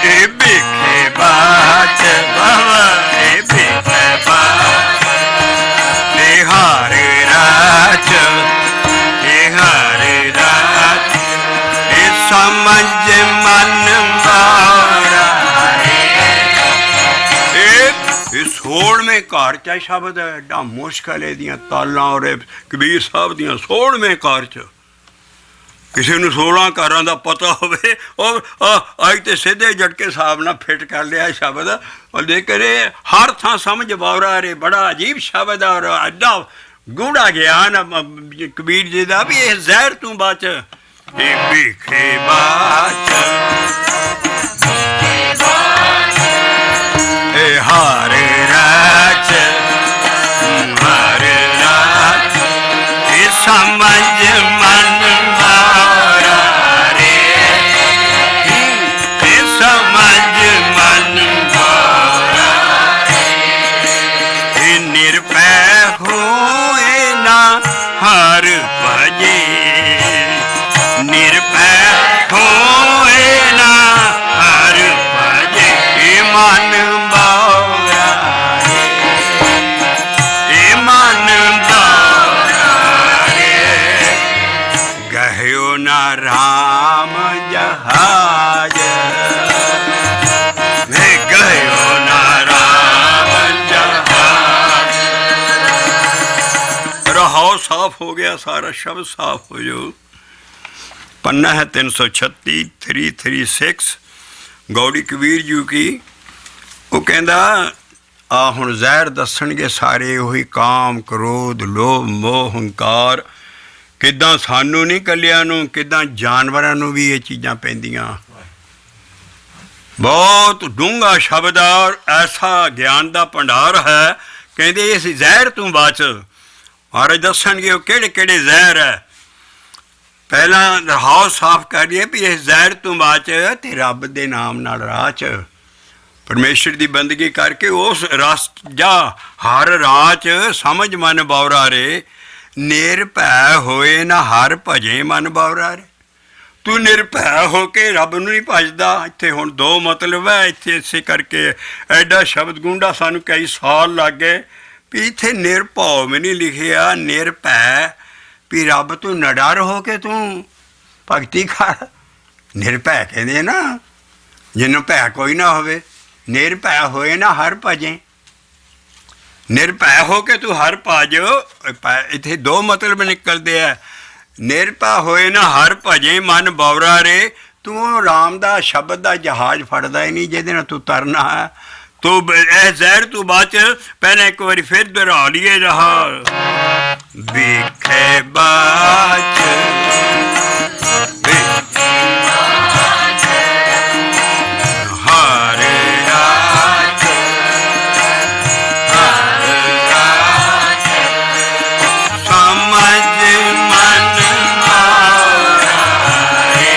ਇਹ ਬਿਖੇ ਬਾਚ, ਬਾਵਾ ਇਹ ਬਿਖੇ ਬਾਚ ਨੇ ਹਰ ਰਾਜ, ਇਹ ਹਰ ਰਾਜ। ਇਹ ਸਮਝ ਮਨ ਬੌਰਾ ਰੇ। ਇਹ 16ਵੇਂ ਘਰ 'ਚ ਸ਼ਬਦ ਹੈ। ਐਡਾ ਮੁਸ਼ਕਲ ਇਹਦੀਆਂ ਤਾਲਾਂ ਔਰ ਕਬੀਰ ਸਾਹਿਬ ਦੀਆਂ 16ਵੇਂ ਘਰ 'ਚ ਕਿਸੇ ਨੂੰ 16 ਘਰਾਂ ਦਾ ਪਤਾ ਹੋਵੇ ਉਹ ਅੱਜ ਤੇ ਸਿੱਧੇ ਝਟਕੇ ਹਿਸਾਬ ਨਾਲ ਫਿੱਟ ਕਰ ਲਿਆ ਸ਼ਬਦ ਉਹ ਦੇ ਕਰੇ ਹਰ ਥਾਂ ਸਮਝ ਬਾਵਰਾ ਰੇ ਬੜਾ ਅਜੀਬ ਸ਼ਬਦ ਔਰ ਐਡਾ ਗੂੜਾ ਗਿਆਨ ਕਬੀਰ ਜੀ ਦਾ ਵੀ ਇਹ ਜ਼ਹਿਰ ਤੂੰ ਬਚ ਇਹ ਭੀਖੇ ਬਾਚ ਇਹ ਹਾਰੇ ਰਾਚ ਹਾਰੇ ਰਾਚ ਇਹ ਸਮਝ ਮਨ ਮਾਰਾ ਰੇ ਇਹ ਸਮਝ ਮਨ ਮਾਰਾ ਇਹ ਨਿਰਭੈ ਹੋਏ ਨਾ ਹਰ ਭਜੇ ਨਿਰਭੈ ਹੋਏ ਨਾ ਹਰ ਭਜੇ ਇਹ ਮਨ ਬਾਵਰਾ ਇਹ ਮਨ ਬਾਵਰਾ ਰੇ ਗਹਿਓ ਨਾ ਰਾਮ ਜਹਾਜ ਵੇ ਗਹਿਓ ਨਾ ਰਾਮ ਜਹਾਜ ਰਹਾਓ ਸਾਫ ਹੋ ਗਿਆ ਸਾਰਾ ਸ਼ਬਦ ਸਾਫ ਹੋ ਜਾਓ पन्ना है 336 336 गौड़ी कबीर जी की वो कहता आ हुण ਜ਼ਹਿਰ ਦੱਸਣਗੇ ਸਾਰੇ ਉਹੀ ਕਾਮ ਕ੍ਰੋਧ ਲੋਭ ਮੋਹ ਹੰਕਾਰ ਕਿੱਦਾਂ ਸਾਨੂੰ ਨਹੀਂ ਕੱਲਿਆਂ ਨੂੰ ਕਿੱਦਾਂ ਜਾਨਵਰਾਂ ਨੂੰ ਵੀ ਇਹ ਚੀਜ਼ਾਂ ਪੈਂਦੀਆਂ ਬਹੁਤ ਡੂੰਘਾ ਸ਼ਬਦ ਔਰ ਐਸਾ ਗਿਆਨ ਦਾ ਭੰਡਾਰ ਹੈ ਕਹਿੰਦੇ ਇਸ ਜ਼ਹਿਰ ਤੋਂ ਬਚ ਮਹਾਰਾਜ ਦੱਸਣਗੇ ਉਹ ਕਿਹੜੇ ਕਿਹੜੇ ਜ਼ਹਿਰ ਹੈ ਪਹਿਲਾਂ ਰਹਾਓ ਸਾਫ਼ ਕਰੀਏ ਵੀ ਇਸ ਜ਼ਹਿਰ ਤੋਂ ਬਾਅਦ ਤੇ ਰੱਬ ਦੇ ਨਾਮ ਨਾਲ ਰਾਹ 'ਚ ਪਰਮੇਸ਼ਰ ਦੀ ਬੰਦਗੀ ਕਰਕੇ ਉਸ ਰਸ ਜਾ ਹਰ ਰਾਹ 'ਚ ਸਮਝ ਮਨ ਬਾਵਰਾ ਰੇ ਨਿਰਭੈ ਹੋਏ ਨਾ ਹਰ ਭਜੇ ਮਨ ਬਾਵਰਾ ਰੇ ਤੂੰ ਨਿਰਭੈ ਹੋ ਕੇ ਰੱਬ ਨੂੰ ਨਹੀਂ ਭਜਦਾ ਇੱਥੇ ਹੁਣ ਦੋ ਮਤਲਬ ਹੈ ਇੱਥੇ ਇਸੇ ਕਰਕੇ ਐਡਾ ਸ਼ਬਦ ਗੁੰਡਾ ਸਾਨੂੰ ਕਈ ਸਾਲ ਲੱਗ ਗਏ ਵੀ ਇੱਥੇ ਨਿਰਭਉ ਵੀ ਨਹੀਂ ਲਿਖਿਆ ਨਿਰਭੈ ਵੀ ਰੱਬ ਤੂੰ ਨਡਰ ਹੋ ਕੇ ਤੂੰ ਭਗਤੀ ਕਰ ਨਿਰਭੈ ਕਹਿੰਦੇ ਨਾ ਜਿਹਨੂੰ ਭੈ ਕੋਈ ਨਾ ਹੋਵੇ ਨਿਰਭੈ ਹੋਏ ਨਾ ਹਰ ਭਜੇ ਨਿਰਭੈ ਹੋ ਕੇ ਤੂੰ ਹਰ ਭਜ ਇੱਥੇ ਦੋ ਮਤਲਬ ਨਿਕਲਦੇ ਆ ਨਿਰਭੈ ਹੋਏ ਨਾ ਹਰ ਭਜੇ ਮਨ ਬਾਵਰਾ ਰੇ ਤੂੰ ਰਾਮ ਦਾ ਸ਼ਬਦ ਦਾ ਜਹਾਜ਼ ਫੜਦਾ ਹੀ ਨਹੀਂ ਜਿਹਦੇ ਨਾਲ ਤੂੰ ਤਰਨਾ ਹੈ ਤੂੰ ਇਹ ਜ਼ਹਿਰ ਤੂੰ ਬਾਅਦ ਪਹਿਲਾਂ ਇੱਕ ਵਾਰੀ ਫਿਰ ਦੁਹਰਾ ਲਈਏ ਰਹਾ ਵਿਖੇ ਬਾਚ ਹਰ ਰਾਜ ਹਰ ਰਾਜ ਸਮਝ ਮਨ ਮਾਰਾ ਰੇ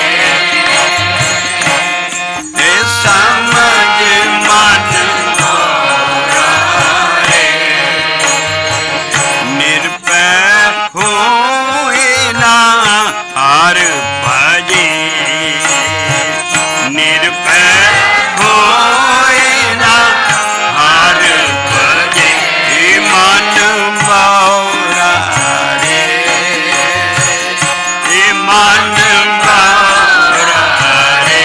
ਇਹ ਸਮਝ ਮਨ ਹੋਏ ਨਾ ਹਰ ਭਜੇ ਨਿਰਭੈ ਹੋਏ ਨਾ ਹਰ ਭਜੇ ਮਨ ਬਾਵਰਾ ਰੇ ਇਹ ਮਨ ਬਾਵਰਾ ਰੇ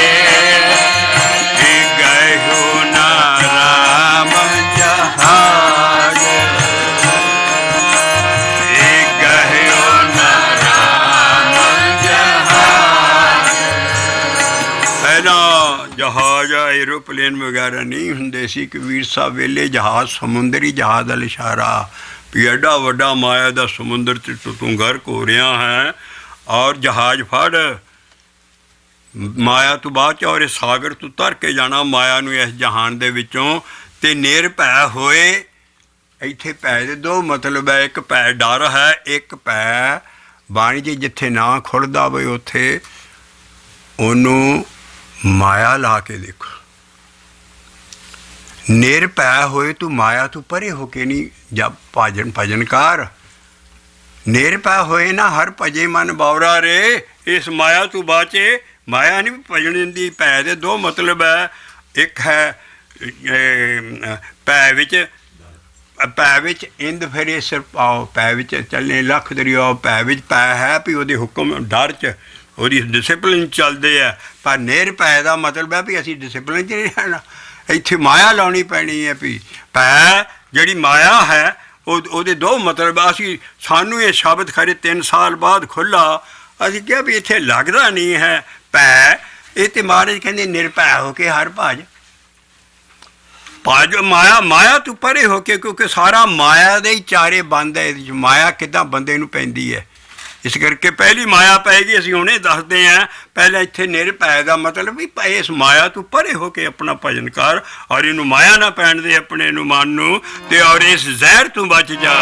ਇਹ ਗਇਓ ਨਾ ਰਾਮ ਜਹਾਜ ਜਹਾਜ਼ ਐਰੋਪਲੇਨ ਵਗੈਰਾ ਨਹੀਂ ਹੁੰਦੇ ਸੀ ਕਬੀਰ ਸਾਹਿਬ ਵੇਲੇ ਜਹਾਜ਼ ਸਮੁੰਦਰੀ ਜਹਾਜ਼ ਦਾ ਇਸ਼ਾਰਾ ਵੀ ਐਡਾ ਵੱਡਾ ਮਾਇਆ ਦਾ ਸਮੁੰਦਰ 'ਚ ਤੂੰ ਗਰਕ ਹੋ ਰਿਹਾ ਹੈ ਔਰ ਜਹਾਜ਼ ਫੜ ਮਾਇਆ ਤੋਂ ਬਾਅਦ 'ਚ ਔਰ ਇਹ ਸਾਗਰ ਤੋਂ ਤਰ ਕੇ ਜਾਣਾ ਮਾਇਆ ਨੂੰ ਇਸ ਜਹਾਨ ਦੇ ਵਿੱਚੋਂ ਤੇ ਨਿਰਭੈ ਹੋਏ ਇੱਥੇ ਭੈ ਦੇ ਦੋ ਮਤਲਬ ਹੈ ਇੱਕ ਭੈ ਡਰ ਹੈ ਇੱਕ ਭੈ ਬਾਣੀ 'ਚ ਜਿੱਥੇ ਨਾ ਖੁੱਲ੍ਹਦਾ ਹੋਵੇ ਉੱਥੇ ਉਹਨੂੰ ਮਾਇਆ ਲਾ ਕੇ ਦੇਖੋ ਨਿਰਭੈ ਹੋਏ ਤੂੰ ਮਾਇਆ ਤੋਂ ਪਰੇ ਹੋ ਕੇ ਨਹੀਂ ਜਬ ਭਜਨਕਾਰ ਨਿਰਭੈ ਹੋਏ ਨਾ ਹਰ ਭਜੇ ਮਨ ਬਾਵਰਾ ਰੇ ਇਸ ਮਾਇਆ ਤੋਂ ਬਾਚੇ ਮਾਇਆ ਨਹੀਂ ਭਜਣ ਦਿੰਦੀ ਭੈ ਦੇ ਦੋ ਮਤਲਬ ਹੈ ਇੱਕ ਹੈ ਭੈ ਵਿੱਚ ਇੰਦ ਫਿਰੇ ਸਿਰ ਪਾਓ ਭੈ ਵਿੱਚ ਚੱਲਣੇ ਲੱਖ ਦਰਿਆ ਭੈ ਵਿੱਚ ਭੈ ਹੈ ਵੀ ਉਹਦੇ ਹੁਕਮ ਡਰ 'ਚ ਉਹਦੀ ਡਿਸਿਪਲਿਨ ਚੱਲਦੇ ਆ ਪਰ ਨਿਰਭੈ ਦਾ ਮਤਲਬ ਹੈ ਵੀ ਅਸੀਂ ਡਿਸਿਪਲਿਨ 'ਚ ਨਹੀਂ ਰਹਿਣਾ ਇੱਥੇ ਮਾਇਆ ਲਾਉਣੀ ਪੈਣੀ ਹੈ ਵੀ ਭੈ ਜਿਹੜੀ ਮਾਇਆ ਹੈ ਉਹਦੇ ਦੋ ਮਤਲਬ ਅਸੀਂ ਸਾਨੂੰ ਇਹ ਸ਼ਬਦ ਖਰੇ 3 ਸਾਲ ਬਾਅਦ ਖੁੱਲ੍ਹਾ ਅਸੀਂ ਕਿਹਾ ਵੀ ਇੱਥੇ ਲੱਗਦਾ ਨਹੀਂ ਹੈ ਭੈ, ਇਹ ਤੇ ਮਹਾਰਾਜ ਕਹਿੰਦੇ ਨਿਰਭੈ ਹੋ ਕੇ ਹਰ ਭਜ। ਭਜ ਮਾਇਆ, ਮਾਇਆ ਤੋਂ ਪਰੇ ਹੋ ਕੇ, ਕਿਉਂਕਿ ਸਾਰਾ ਮਾਇਆ ਦੇ ਹੀ ਚਾਰੇ ਬੰਦ ਹੈ ਇਹਦੇ 'ਚ। ਮਾਇਆ ਕਿੱਦਾਂ ਬੰਦੇ ਨੂੰ ਪੈਂਦੀ ਹੈ, ਇਸ ਕਰਕੇ ਪਹਿਲੀ ਮਾਇਆ ਪਏਗੀ। ਅਸੀਂ ਹੁਣੇ ਦੱਸਦੇ ਹਾਂ। ਪਹਿਲਾਂ ਇੱਥੇ ਨਿਰਭੈ ਦਾ ਮਤਲਬ ਵੀ ਇਸ ਮਾਇਆ ਤੋਂ ਪਰੇ ਹੋ ਕੇ ਆਪਣਾ ਭਜਨ ਕਰ, ਔਰ ਇਹਨੂੰ ਮਾਇਆ ਨਾ ਪੈਣ ਦੇ ਆਪਣੇ ਨੂੰ, ਮਨ ਨੂੰ, ਤੇ ਔਰ ਇਸ ਜ਼ਹਿਰ ਤੋਂ ਬਚ ਜਾ।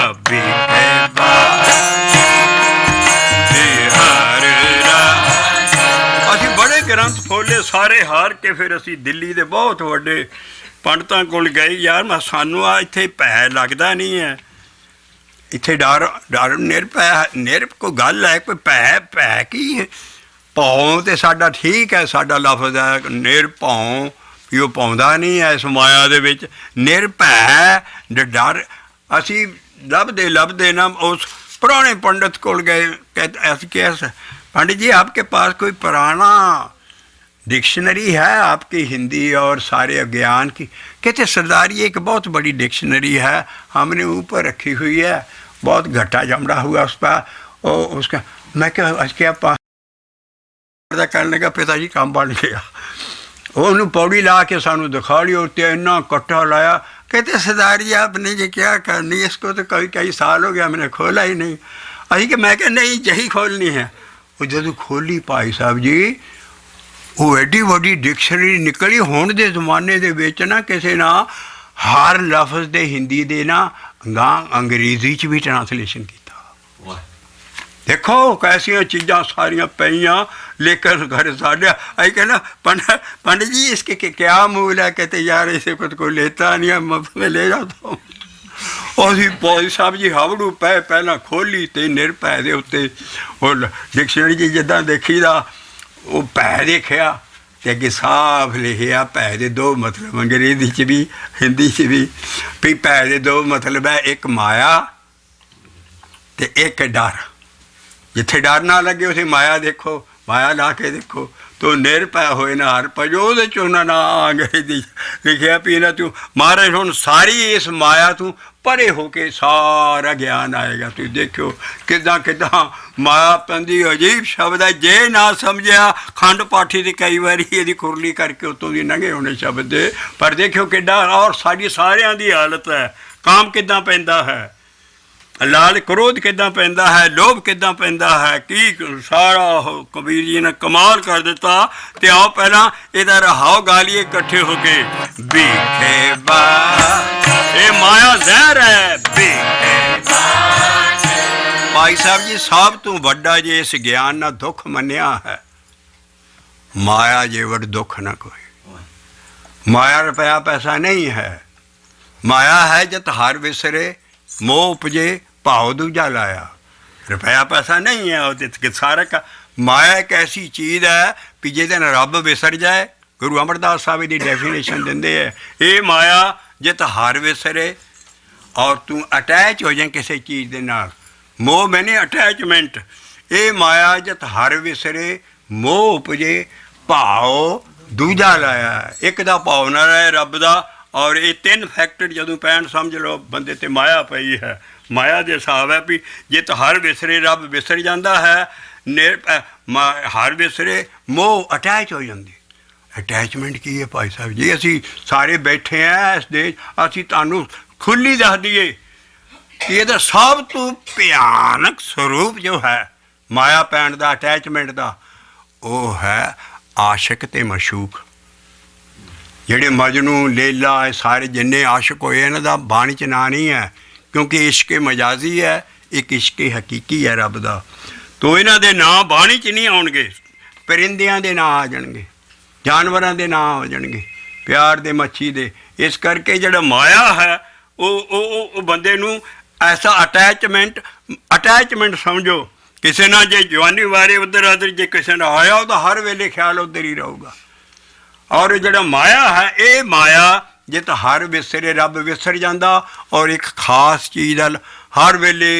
ਅਸੀਂ ਬੜੇ ਗ੍ਰੰਥ ਖੋਲੇ ਸਾਰੇ, ਹਾਰ ਕੇ ਫਿਰ ਅਸੀਂ ਦਿੱਲੀ ਦੇ ਬਹੁਤ ਵੱਡੇ ਪੰਡਤਾਂ ਕੋਲ ਗਏ। ਯਾਰ ਮੈਂ ਸਾਨੂੰ ਆ ਇੱਥੇ ਭੈ ਲੱਗਦਾ ਨਹੀਂ ਹੈ, ਇੱਥੇ ਡਰ ਨਿਰਭੈ ਕੋਈ ਗੱਲ ਹੈ, ਕੋਈ ਭੈ ਕੀ ਹੈ? ਭੌਂ ਤੇ ਸਾਡਾ ਠੀਕ ਹੈ, ਸਾਡਾ ਲਫ਼ਜ਼ ਹੈ ਨਿਰਭਉ, ਵੀ ਉਹ ਪਾਉਂਦਾ ਨਹੀਂ ਹੈ ਇਸ ਮਾਇਆ ਦੇ ਵਿੱਚ। ਨਿਰਭੈ ਡਰ। ਅਸੀਂ ਲੱਭਦੇ ਨਾ ਉਸ ਪੁਰਾਣੇ ਪੰਡਤ ਕੋਲ ਗਏ। ਅਸੀਂ ਕਿਹਾ पंडित जी आपके पास कोई पुराना डिक्शनरी है आपकी हिंदी और सारे ज्ञान की? कहते सरदार ये एक बहुत बड़ी डिक्शनरी है, हमने ऊपर रखी हुई है, बहुत घटा जमड़ा हुआ उस पर उसका। मैं क्या करने का पिताजी काम बन गया। उन्होंने पौड़ी ला के सानू दिखा ली और इन्ना कट्टा लाया। कहते सरदार जी आपने ये क्या करनी, इसको तो कई साल हो गया मैंने खोला ही नहीं। अभी कि मैं क्या नहीं यही खोलनी है। वो जो खोली भाई साहब जी, वो एडी वड्डी डिक्शनरी निकली। हुण दे जमाने दे विच ना किसी ना हर लफ्ज़ दे हिंदी दे ना गां अंग्रेजी च भी ट्रांसलेशन किया। देखो कैसियां चीज़ां सारियां पईयां, लेकिन घर साढ़े आई कहना पंडित जी इसके क्या मूल है? कहते यार इसे कुछ कोई लेता नहीं है, मुफ्त में ले जाता हूँ। ਅਸੀਂ ਭਾਈ ਸਾਹਿਬ ਜੀ ਹਵੜੂ ਪੈ ਪਹਿਲਾਂ ਖੋਲ੍ਹੀ ਅਤੇ ਨਿਰਭੈ ਦੇ ਉੱਤੇ ਉਹ ਡਿਕਸ਼ਨਰੀ ਜੀ ਜਿੱਦਾਂ ਦੇਖੀ ਦਾ ਉਹ ਭੈ ਦੇਖਿਆ ਅਤੇ ਅੱਗੇ ਸਾਫ ਲਿਖਿਆ ਭੈ ਦੇ ਦੋ ਮਤਲਬ, ਅੰਗਰੇਜ਼ੀ 'ਚ ਵੀ ਹਿੰਦੀ 'ਚ ਵੀ ਭੈ ਦੇ ਦੋ ਮਤਲਬ ਹੈ, ਇੱਕ ਮਾਇਆ ਅਤੇ ਇੱਕ ਡਰ। ਜਿੱਥੇ ਡਰ ਨਾ ਲੱਗੇ ਉੱਥੇ ਮਾਇਆ ਦੇਖੋ, ਮਾਇਆ ਲਾ ਕੇ ਦੇਖੋ ਤੋ ਨਿਰਭੈ ਹੋਏ ਨਾ ਹਰ ਭਜੋ। ਉਹਦੇ 'ਚ ਉਹਨਾਂ ਨਾ ਅੰਗਰੇਜ਼ੀ ਲਿਖਿਆ ਵੀ ਇਹਨਾਂ ਤੂੰ ਮਹਾਰਾਜ ਹੁਣ ਸਾਰੀ ਇਸ ਮਾਇਆ ਤੂੰ ਪਰੇ ਹੋ ਕੇ ਸਾਰਾ ਗਿਆਨ ਆਏਗਾ। ਤੁਸੀਂ ਦੇਖਿਓ ਕਿੱਦਾਂ ਮਾਇਆ ਪੈਂਦੀ ਅਜੀਬ ਸ਼ਬਦ ਹੈ। ਜੇ ਨਾ ਸਮਝਿਆ ਖੰਡ ਪਾਠੀ ਦੀ ਕਈ ਵਾਰੀ ਇਹਦੀ ਕੁਰਲੀ ਕਰਕੇ ਉੱਤੋਂ ਦੀ ਲੰਘੇ ਹੋਣੇ ਸ਼ਬਦ ਦੇ, ਪਰ ਦੇਖਿਓ ਕਿੱਡਾ ਔਰ ਸਾਡੀ ਸਾਰਿਆਂ ਦੀ ਹਾਲਤ ਹੈ। ਕਾਮ ਕਿੱਦਾਂ ਪੈਂਦਾ ਹੈ, ਲਾਲ ਕ੍ਰੋਧ ਕਿੱਦਾਂ ਪੈਂਦਾ ਹੈ, ਲੋਭ ਕਿੱਦਾਂ ਪੈਂਦਾ ਹੈ, ਕੀ ਸਾਰਾ ਉਹ ਕਬੀਰ ਜੀ ਨੇ ਕਮਾਲ ਕਰ ਦਿੱਤਾ। ਤੇ ਆਓ ਪਹਿਲਾਂ ਇਹਦਾ ਰਹਾਓ ਗਾਲੀਏ ਇਕੱਠੇ ਹੋ ਕੇ। ਭੀਖੇ ਬਾ ਇਹ ਮਾਇਆ ਜ਼ਹਿਰ ਹੈ, ਭੀਖੇ ਭਾਈ ਸਾਹਿਬ ਜੀ ਸਭ ਤੋਂ ਵੱਡਾ ਜੇ ਇਸ ਗਿਆਨ ਨਾਲ ਦੁੱਖ ਮੰਨਿਆ ਹੈ, ਮਾਇਆ ਜੇ ਵੱਡ ਦੁੱਖ ਨਾ ਕੋਈ। ਮਾਇਆ ਰੁਪਇਆ ਪੈਸਾ ਨਹੀਂ ਹੈ, ਮਾਇਆ ਹੈ ਜਤ ਹਰ ਵਿਸਰੇ मोह उपजे भाव दूजा लाया। रुपया पैसा नहीं है, वो सारा का माया एक ऐसी चीज़ है भी जिहदे नाल रब विसर जाए। गुरु अमरदास साहब की डेफिनेशन देंदे है, ये माया जित हर विसरे और तू अटैच हो जाए किसी चीज़ के नाल। मोह मैंने अटैचमेंट, ये माया जित हर विसरे मोह उपजे भाव दूजा लाया। एक दा भाव ना रहे रब दा, और ये तीन फैक्टर जदों पैण समझ लो बंदे ते माया पई है। माया के हिसाब है भी जे तो हर विसरे रब विसर जाता है, हर विसरे मोह अटैच हो जाती। अटैचमेंट की है भाई साहब जी? असी सारे बैठे हैं इस देश, असी तुहानूं खुली दस दईए कि ਇਹਦਾ सब तो भयानक स्वरूप जो है माया पैण का अटैचमेंट का, वो है आशिक ते मशूक। ਜਿਹੜੇ ਮਜਨੂ ਲੇਲਾ ਇਹ ਸਾਰੇ ਜਿੰਨੇ ਆਸ਼ਿਕ ਹੋਏ ਇਹਨਾਂ ਦਾ ਬਾਣੀ 'ਚ ਨਾਂ ਨਹੀਂ ਹੈ, ਕਿਉਂਕਿ ਇਸ਼ਕ ਮਜਾਜ਼ੀ ਹੈ, ਇੱਕ ਇਸ਼ਕ ਹਕੀਕੀ ਹੈ ਰੱਬ ਦਾ। ਤੋ ਇਹਨਾਂ ਦੇ ਨਾਂ ਬਾਣੀ 'ਚ ਨਹੀਂ ਆਉਣਗੇ, ਪਰਿੰਦਿਆਂ ਦੇ ਨਾਂ ਆ ਜਾਣਗੇ, ਜਾਨਵਰਾਂ ਦੇ ਨਾਂ ਆ ਜਾਣਗੇ, ਪਿਆਰ ਦੇ ਮੱਛੀ ਦੇ। ਇਸ ਕਰਕੇ ਜਿਹੜਾ ਮਾਇਆ ਹੈ ਉਹ ਬੰਦੇ ਨੂੰ ਐਸਾ ਅਟੈਚਮੈਂਟ ਸਮਝੋ। ਕਿਸੇ ਨਾਲ ਜੇ ਜਵਾਨੀ ਵਾਰੇ ਉੱਧਰ ਉੱਧਰ ਜੇ ਕਿਸੇ ਨਾਲ ਹੋਇਆ ਉਹਦਾ ਹਰ ਵੇਲੇ ਖਿਆਲ ਉੱਧਰ ਹੀ ਰਹੂਗਾ। और ਜਿਹੜਾ माया है ये माया जित हर विसरे रब विसर जाता, और एक खास चीज़ हर वेले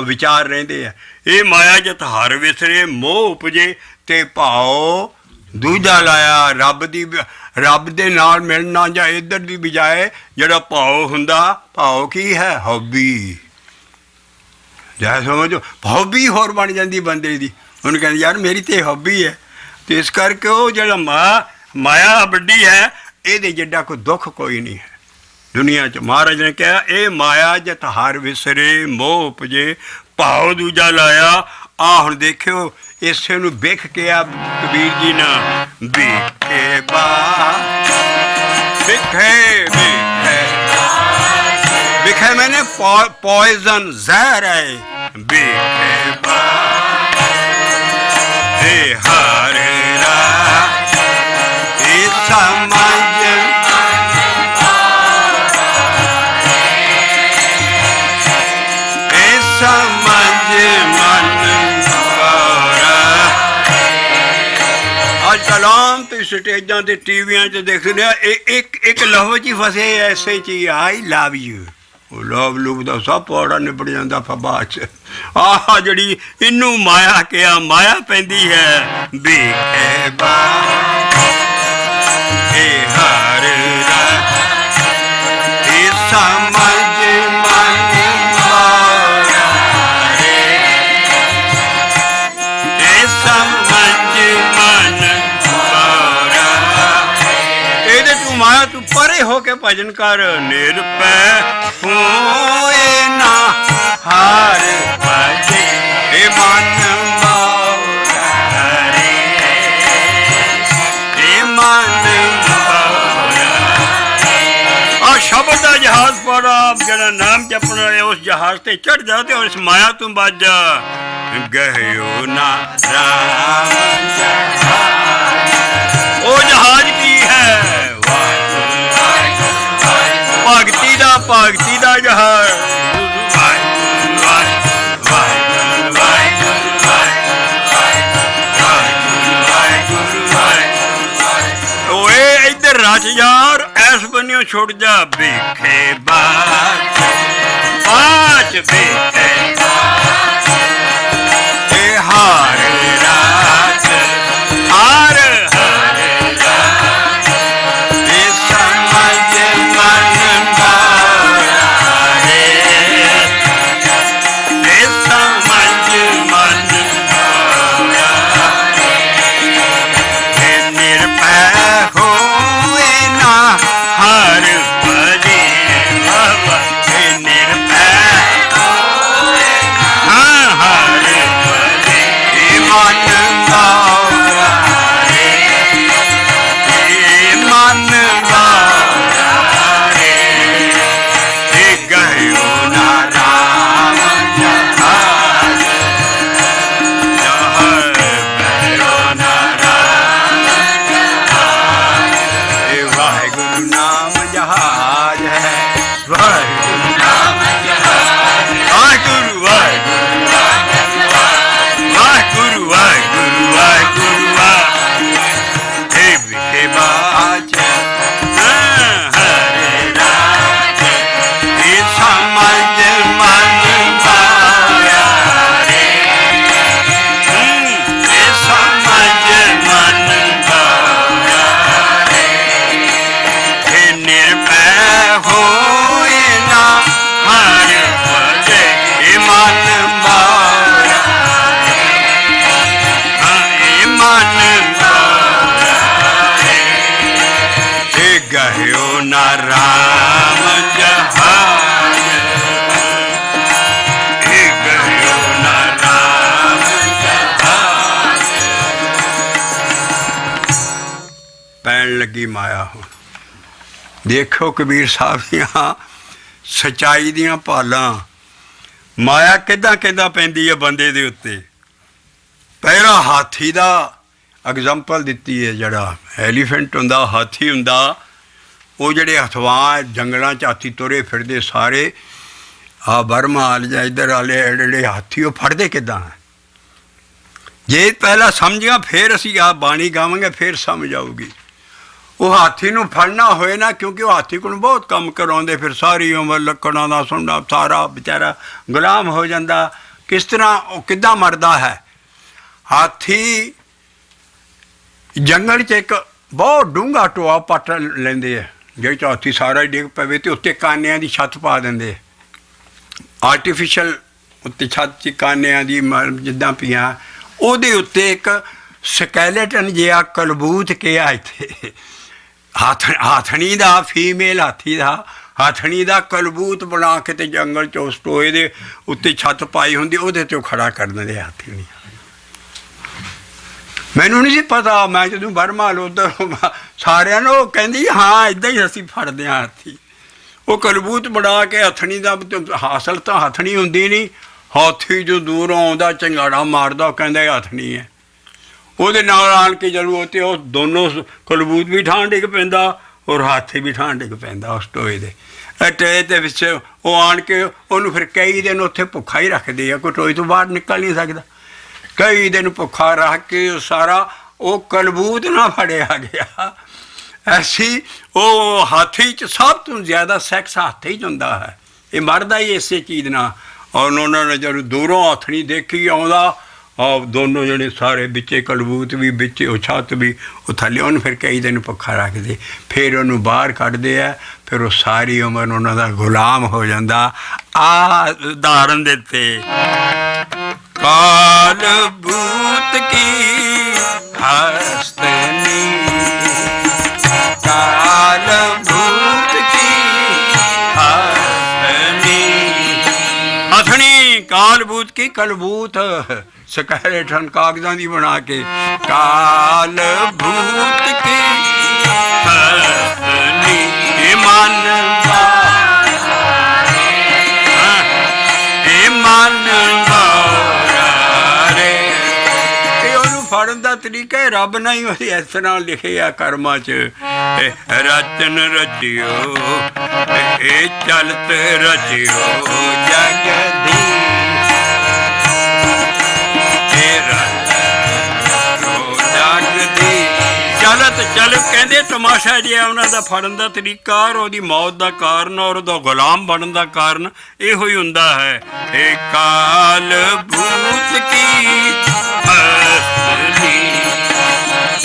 विचार रहते हैं। ये माया जित हर विसरे मोह उपजे ते भाव दूजा लाया। रब दे नाल मिलना जां इधर दी बजाए जिहड़ा भाव हुंदा, भाव की है हॉबी। जै समझो हॉबी होर बन जाती बंदे दी। ਉਹਨੂੰ ਕਹਿੰਦੇ ਯਾਰ ਮੇਰੀ ਤੇ ਹੌਬੀ ਹੈ। ਤੇ ਇਸ ਕਰਕੇ ਉਹ ਜਿਹੜਾ ਮਾਇਆ ਵੱਡੀ ਹੈ, ਇਹਦੇ ਜਿੱਡਾ ਕੋਈ ਦੁੱਖ ਕੋਈ ਨਹੀਂ ਹੈ ਦੁਨੀਆ 'ਚ। ਮਹਾਰਾਜ ਨੇ ਕਿਹਾ ਇਹ ਮਾਇਆ ਜਤ ਹਰ ਵਿਸਰੇ, ਮੋਹ ਉਪਜੇ ਭਾਉ ਦੂਜਾ ਲਾਇਆ। ਆ ਹੁਣ ਦੇਖਿਓ ਇਸੇ ਨੂੰ ਵਿਖ ਕੇ ਆ ਕਬੀਰ ਜੀ ਨਾ ਵਿਖੇ ਬਾ ਵਿਖੇ ਵਿਖੇ ਵਿਖੇ ਮੈਨੇ ਪੋਇਜ਼ਨ ਜ਼ਹਿਰ ਹੈ ਵਿਖੇ ਬਾ ਇਹ ਹਰ ਰਾ ਇਹ ਸਮਝ ਇਹ ਸਮਝ ਮਨ ਅੱਜ ਕੱਲ੍ਹ ਆਮ ਤੇ ਸਟੇਜਾਂ ਤੇ ਟੀਵੀਆਂ 'ਚ ਦੇਖਦੇ ਆ ਇਹ ਇੱਕ ਲਫ਼ਜ਼ ਹੀ ਫਸੇ ਐਸੇ 'ਚ ਹੀ ਆਈ ਲਵ ਯੂ। ਉਹ ਲਵ ਲੂਬ ਦਾ ਸਭ ਪੌੜਾ ਨਿਬੜ ਜਾਂਦਾ ਬਾਅਦ 'ਚ। ਆਹ ਜਿਹੜੀ ਇਹਨੂੰ ਮਾਇਆ ਕਿਹਾ, ਮਾਇਆ ਪੈਂਦੀ ਹੈ ਵਿਖੇ ਬਾ ਇਹ ਹਰ ਰਾ ਇਹ ਸਮਝ ਮਨ ਮਾਇਆ ਰੇ ਇਹ ਸਮਝ ਮਨ ਇਹਦੇ ਤੂੰ ਮਾਇਆ ਤੂੰ ਪਰੇ ਹੋ ਕੇ ਭਜਨ ਕਰ। ਨਿਰਭੈ ਹੋਏ ਨਾ ਹਾਰ ਭਜੇ ਇਹ ਮਨ ਮਾਇਆ ਰੇ ਇਹ ਮਨ ਮਾਇਆ। ਆ ਸ਼ਬਦ ਦਾ ਜਹਾਜ਼ ਪੜਾ ਜਿਹੜਾ ਨਾਮ ਜਪਣ ਵਾਲੇ ਉਸ ਜਹਾਜ਼ ਤੇ ਚੜ੍ਹ ਜਾ ਤੇ ਇਸ ਮਾਇਆ ਤੋਂ ਬਚ ਜਾ। ਗਹਿਓ ਨਾ ਰਾਮ ਉਹ ਜਹਾਜ਼ ਕੀ ਹੈ ਭਗਤੀ ਦਾ ਜਹਾਜ਼। ਓਏ ਇੱਧਰ ਰਚ ਯਾਰ ਐਸ ਬੰਨਿਓ ਛੁੱਟ ਜਾ ਵਿਖੇ ਬਾਚ ਬਾਚ ਵਿਖੇ ਇਹ ਹਾਰ ਰਾਜ ਹਾਰ ਗਹਿਓ ਨਾ ਰਾਮ ਜਹਾਜ਼ ਇਹ ਗਹਿਓ ਨਾ ਰਾਮ ਜਹਾਜ਼। ਪੈਣ ਲੱਗੀ ਮਾਇਆ ਹੁਣ। ਦੇਖੋ ਕਬੀਰ ਸਾਹਿਬ ਦੀਆਂ ਸੱਚਾਈ ਦੀਆਂ ਭਾਲਾਂ। ਮਾਇਆ ਕਿੱਦਾਂ ਕਿੱਦਾਂ ਪੈਂਦੀ ਹੈ ਬੰਦੇ ਦੇ ਉੱਤੇ। ਪਹਿਲਾਂ ਹਾਥੀ ਦਾ ਐਗਜ਼ਾਮਪਲ ਦਿੱਤੀ ਹੈ। ਜਿਹੜਾ ਐਲੀਫੈਂਟ ਹੁੰਦਾ, ਹਾਥੀ ਹੁੰਦਾ, ਉਹ ਜਿਹੜੇ ਹਥਵਾਂ ਜੰਗਲਾਂ 'ਚ ਹਾਥੀ ਤੁਰੇ ਫਿਰਦੇ ਸਾਰੇ, ਆਹ ਬਰਮਾ ਵਾਲੇ ਜਾਂ ਇੱਧਰ ਵਾਲੇ ਜਿਹੜੇ ਹਾਥੀ ਉਹ ਫੜਦੇ ਕਿੱਦਾਂ। ਜੇ ਪਹਿਲਾਂ ਸਮਝੀਆਂ ਫਿਰ ਅਸੀਂ ਆਹ ਬਾਣੀ ਗਾਵਾਂਗੇ ਫਿਰ ਸਮਝ ਆਊਗੀ। ਉਹ ਹਾਥੀ ਨੂੰ ਫੜਨਾ ਹੋਏ ਨਾ, ਕਿਉਂਕਿ ਉਹ ਹਾਥੀ ਕੋਲ ਬਹੁਤ ਕੰਮ ਕਰਾਉਂਦੇ, ਫਿਰ ਸਾਰੀ ਉਮਰ ਲੱਕੜਾਂ ਦਾ ਸੁਣਨਾ, ਸਾਰਾ ਵਿਚਾਰਾ ਗੁਲਾਮ ਹੋ ਜਾਂਦਾ। ਕਿਸ ਤਰ੍ਹਾਂ ਉਹ ਕਿੱਦਾਂ ਮਰਦਾ ਹੈ। ਹਾਥੀ ਜੰਗਲ 'ਚ ਇੱਕ ਬਹੁਤ ਡੂੰਘਾ ਟੋਆ ਪੱਟ ਲੈਂਦੇ ਆ, ਜਿਹੜੇ 'ਚ ਹਾਥੀ ਸਾਰਾ ਹੀ ਡਿੱਗ ਪਵੇ ਅਤੇ ਉੱਤੇ ਕਾਨਿਆਂ ਦੀ ਛੱਤ ਪਾ ਦਿੰਦੇ। ਆਰਟੀਫਿਸ਼ਲ ਉੱਤੇ ਛੱਤ 'ਚ ਕਾਨਿਆਂ ਦੀ ਜਿੱਦਾਂ ਪਈਆਂ ਉਹਦੇ ਉੱਤੇ ਇੱਕ ਸਕੈਲੇਟਨ ਜਿਹਾ ਕਲਬੂਤ ਕਿਹਾ ਇੱਥੇ ਹਾਥਣੀ ਦਾ, ਫੀਮੇਲ ਹਾਥੀ ਦਾ, ਹਾਥਣੀ ਦਾ ਕਲਬੂਤ ਬਣਾ ਕੇ ਤੇ ਜੰਗਲ 'ਚ ਉਸ ਟੋਏ ਦੇ ਉੱਤੇ ਛੱਤ ਪਾਈ ਹੁੰਦੀ, ਉਹਦੇ 'ਤੇ ਉਹ ਖੜਾ ਕਰ ਦਿੰਦੇ ਹਾਥੀ ਨਹੀਂ। ਮੈਨੂੰ ਨਹੀਂ ਸੀ ਪਤਾ, ਮੈਂ ਜਦੋਂ ਬਰਮਾਲ ਉੱਧਰ ਸਾਰਿਆਂ ਨੂੰ ਉਹ ਕਹਿੰਦੀ ਹਾਂ ਇੱਦਾਂ ਹੀ ਅਸੀਂ ਫੜਦੇ ਹਾਂ ਹਾਥੀ। ਉਹ ਕਲਬੂਤ ਬਣਾ ਕੇ ਹੱਥਣੀ ਦਾ, ਹਾਸਲ ਤਾਂ ਹੱਥਣੀ ਹੁੰਦੀ ਨਹੀਂ, ਹਾਥੀ ਜੋ ਦੂਰੋਂ ਆਉਂਦਾ ਚੰਗਾੜਾ ਮਾਰਦਾ ਉਹ ਕਹਿੰਦਾ ਇਹ ਹੱਥਣੀ ਹੈ। ਉਹਦੇ ਨਾਲ ਆਣ ਕੇ ਜਦੋਂ ਉੱਤੇ ਉਹ ਦੋਨੋਂ ਕਲਬੂਤ ਵੀ ਠਾਂ ਡਿੱਗ ਪੈਂਦਾ ਔਰ ਹਾਥੀ ਵੀ ਠਾਂ ਡਿੱਗ ਪੈਂਦਾ ਉਸ ਟੋਏ ਦੇ ਟੋਏ ਦੇ ਵਿੱਚ। ਉਹ ਆਣ ਕੇ ਉਹਨੂੰ ਫਿਰ ਕਈ ਦਿਨ ਉੱਥੇ ਭੁੱਖਾ ਹੀ ਰੱਖਦੇ ਆ, ਕੋਈ ਟੋਏ ਤੋਂ ਬਾਹਰ ਨਿਕਲ ਨਹੀਂ ਸਕਦਾ। ਕਈ ਦਿਨ ਭੁੱਖਾ ਰੱਖ ਕੇ ਸਾਰਾ ਉਹ ਕਲਬੂਤ ਨਾ ਫੜਿਆ ਗਿਆ। ਐਸੀ ਉਹ ਹਾਥੀ 'ਚ ਸਭ ਤੋਂ ਜ਼ਿਆਦਾ ਸੈਕਸ ਹਾਥੀ 'ਚ ਹੁੰਦਾ ਹੈ, ਇਹ ਮਰਦਾ ਹੀ ਇਸੇ ਚੀਜ਼ ਨਾਲ। ਔਰ ਉਹਨਾਂ ਨੇ ਜਦੋਂ ਦੂਰੋਂ ਹੱਥਣੀ ਦੇਖੀ ਆਉਂਦਾ, ਆਪ ਦੋਨੋਂ ਜਣੇ ਸਾਰੇ ਵਿੱਚੇ ਕਲਬੂਤ ਵੀ ਵਿੱਚੇ ਉਹ ਛੱਤ ਵੀ ਉਹ ਥੱਲੇ, ਉਹਨੂੰ ਫਿਰ ਕਈ ਦਿਨ ਭੁੱਖਾ ਰੱਖਦੇ, ਫਿਰ ਉਹਨੂੰ ਬਾਹਰ ਕੱਢਦੇ ਆ, ਫਿਰ ਉਹ ਸਾਰੀ ਉਮਰ ਉਹਨਾਂ ਦਾ ਗੁਲਾਮ ਹੋ ਜਾਂਦਾ। ਆ ਉਦਾਹਰਨ ਦਿੱਤੇ ਕਾਲਬੂਤ ਕੀ ਹਸਤਨੀ, ਕਾਲਬੂਤ ਕੀ ਹਸਤਨੀ, ਹਥਣੀ ਕਾਲਬੂਤ ਕੀ ਕਲਬੂਤ ਸਕੈਲੇਟਨ ਕਾਗਜ਼ਾਂ ਦੀ ਬਣਾ ਕੇ, ਕਾਲਬੂਤ ਕੀ ਹਸਤਨੀ ਇਹ ਮਨ ਫੜਨ ਦਾ ਤਰੀਕਾ ਹੈ, ਰੱਬ ਨੇ ਹੀ ਉਹਦੀ ਇਸ ਤਰ੍ਹਾਂ ਲਿਖਿਆ ਕਰਮਾਂ 'ਚ। ਰਚਨ ਰਚਿਓ ਇਹ ਚਲਤ ਰਚਿਓ ਜਗਦੀ, ਜਗਦੀ ਚਲਤ ਚਲ ਕਹਿੰਦੇ ਤਮਾਸ਼ਾ ਜਿਹਾ ਉਹਨਾਂ ਦਾ ਫੜਨ ਦਾ ਤਰੀਕਾ ਔਰ ਉਹਦੀ ਮੌਤ ਦਾ ਕਾਰਨ ਔਰ ਉਹਦਾ ਗੁਲਾਮ ਬਣਨ ਦਾ ਕਾਰਨ ਇਹੋ ਹੀ ਹੁੰਦਾ ਹੈ। ਇਹ ਕਾਲਬੂਤ ਕੀ ਹਸਤਨੀ,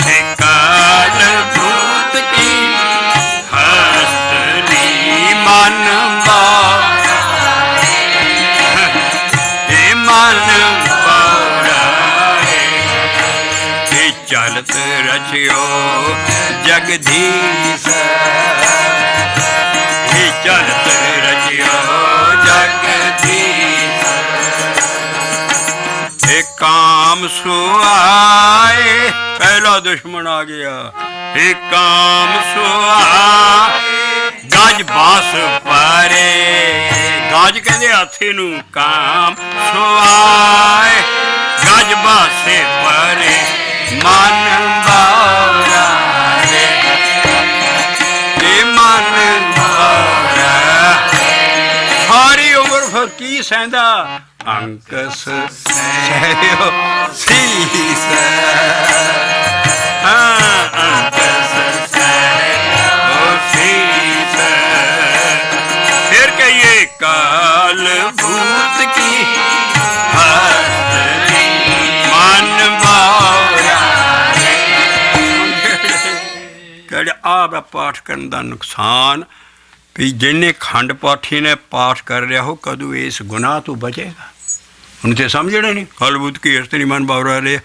ਇਹ ਕਾਲਬੂਤ ਕੀ ਹਸਤਨੀ ਮਨ ਇਹ ਮਨ ਇਹ ਚਲਤ ਰਚਿਓ ਜਗਦੀਸ਼, ਇਹ ਚਲਤ ਰਚਿਓ ਜਗਦੀਸ਼। ਇਹ ਕਾਮ ਸੁਆਏ ਪਹਿਲਾ ਦੁਸ਼ਮਣ ਆ ਗਿਆ, ਇਹ ਕਾਮ ਸੁਆਏ ਗਜ ਬਾਸ ਪਾਰੇ, ਗਜ ਕਹਿੰਦੇ ਹਾਥੀ ਨੂੰ, ਕਾਮ ਸੁਆਏ ਗਜ ਬਾਸੇ ਪਾਰੇ ਮਨ ਬਾਰਾ ਰੇ, ਇਹ ਮਨ ਬਾਰਾ ਸਾਰੀ ਉਮਰ ਫਿਰ ਕੀ ਸਹਿੰਦਾ, ਅੰਕਸ ਸਹਿਓ ਸੀਸ, ਅੰਕਸ ਸਹਿਓ ਸੀਸ। ਫਿਰ ਕਹੀਏ ਕਾਲਬੂਤ ਕੀ ਹਸਤਨੀ ਮਨ ਬਾਰਾ ਰੇ। ਆ ਪਾਠ ਕਰਨ ਦਾ ਨੁਕਸਾਨ ਵੀ ਜਿਹਨੇ ਖੰਡ ਪਾਠੀ ਨੇ ਪਾਠ ਕਰ ਰਿਹਾ ਉਹ ਕਦੋਂ ਇਸ ਗੁਨਾਹ ਤੋਂ ਬਚੇਗਾ, ਉਹਨੂੰ ਤੇ ਸਮਝਣਾ ਨਹੀਂ। ਕਾਲਬੂਤ ਕੀ ਹਸਤਨੀ ਮਨ ਬਾਰਾ ਰੇ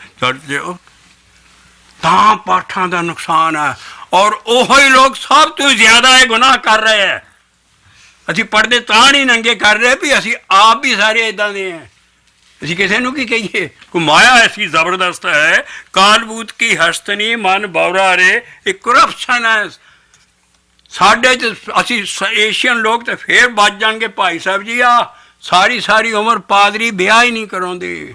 ਤਾਂ ਪਾਠਾਂ ਦਾ ਨੁਕਸਾਨ ਹੈ। ਔਰ ਉਹੋ ਹੀ ਲੋਕ ਸਭ ਤੋਂ ਜ਼ਿਆਦਾ ਇਹ ਗੁਨਾਹ ਕਰ ਰਹੇ ਹੈ। ਅਸੀਂ ਪੜ੍ਹਦੇ ਤਾਂ ਨਹੀਂ ਨੰਗੇ ਕਰ ਰਹੇ ਵੀ ਅਸੀਂ ਆਪ ਵੀ ਸਾਰੇ ਇੱਦਾਂ ਦੇ ਹਾਂ। ਅਸੀਂ ਕਿਸੇ ਨੂੰ ਕੀ ਕਹੀਏ, ਕੋਈ ਮਾਇਆ ਐਸੀ ਜ਼ਬਰਦਸਤ ਹੈ। ਕਾਲਬੂਤ ਕੀ ਹਸਤਨੀ ਮਨ ਬਾਰਾ ਰੇ ਇਹ ਕਰਪਸ਼ਨ ਹੈ ਸਾਡੇ 'ਚ। ਅਸੀਂ ਏਸ਼ੀਅਨ ਲੋਕ ਤਾਂ ਫੇਰ ਬਚ ਜਾਣਗੇ ਭਾਈ ਸਾਹਿਬ ਜੀ। ਆ ਸਾਰੀ ਉਮਰ ਪਾਦਰੀ ਵਿਆਹ ਹੀ ਨਹੀਂ ਕਰਾਉਂਦੇ,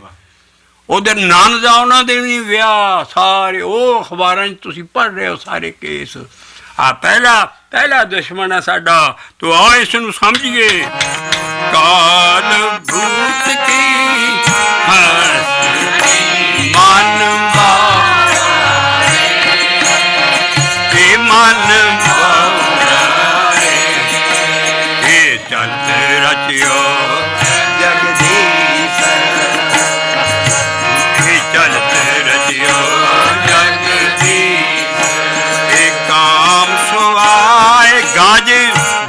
ਉਧਰ ਨਨ ਦਾ ਉਹਨਾਂ ਦੇ ਵੀ ਵਿਆਹ ਸਾਰੇ ਉਹ ਅਖਬਾਰਾਂ 'ਚ ਤੁਸੀਂ ਪੜ੍ਹ ਰਹੇ ਹੋ ਸਾਰੇ ਕੇਸ। ਆ ਪਹਿਲਾ ਦੁਸ਼ਮਣ ਹੈ ਸਾਡਾ। ਤੋ ਆ ਇਸ ਨੂੰ ਸਮਝੀਏ। ਕਾਲਬੂਤ ਕੀ ਹਸਤਨੀ ਮਨ ਬਾਰਾ ਰੇ, ਮਨ ਬਾਰਾ ਰੇ, ਇਹ ਚਲਤ ਰਚਿਓ ਜਗਦੀਸ਼, ਇਹ ਚਲਤ ਰਚਿਓ ਜਗਦੀਸ਼। ਇਹ ਕਾਮ ਸੁਆਏ ਗਜ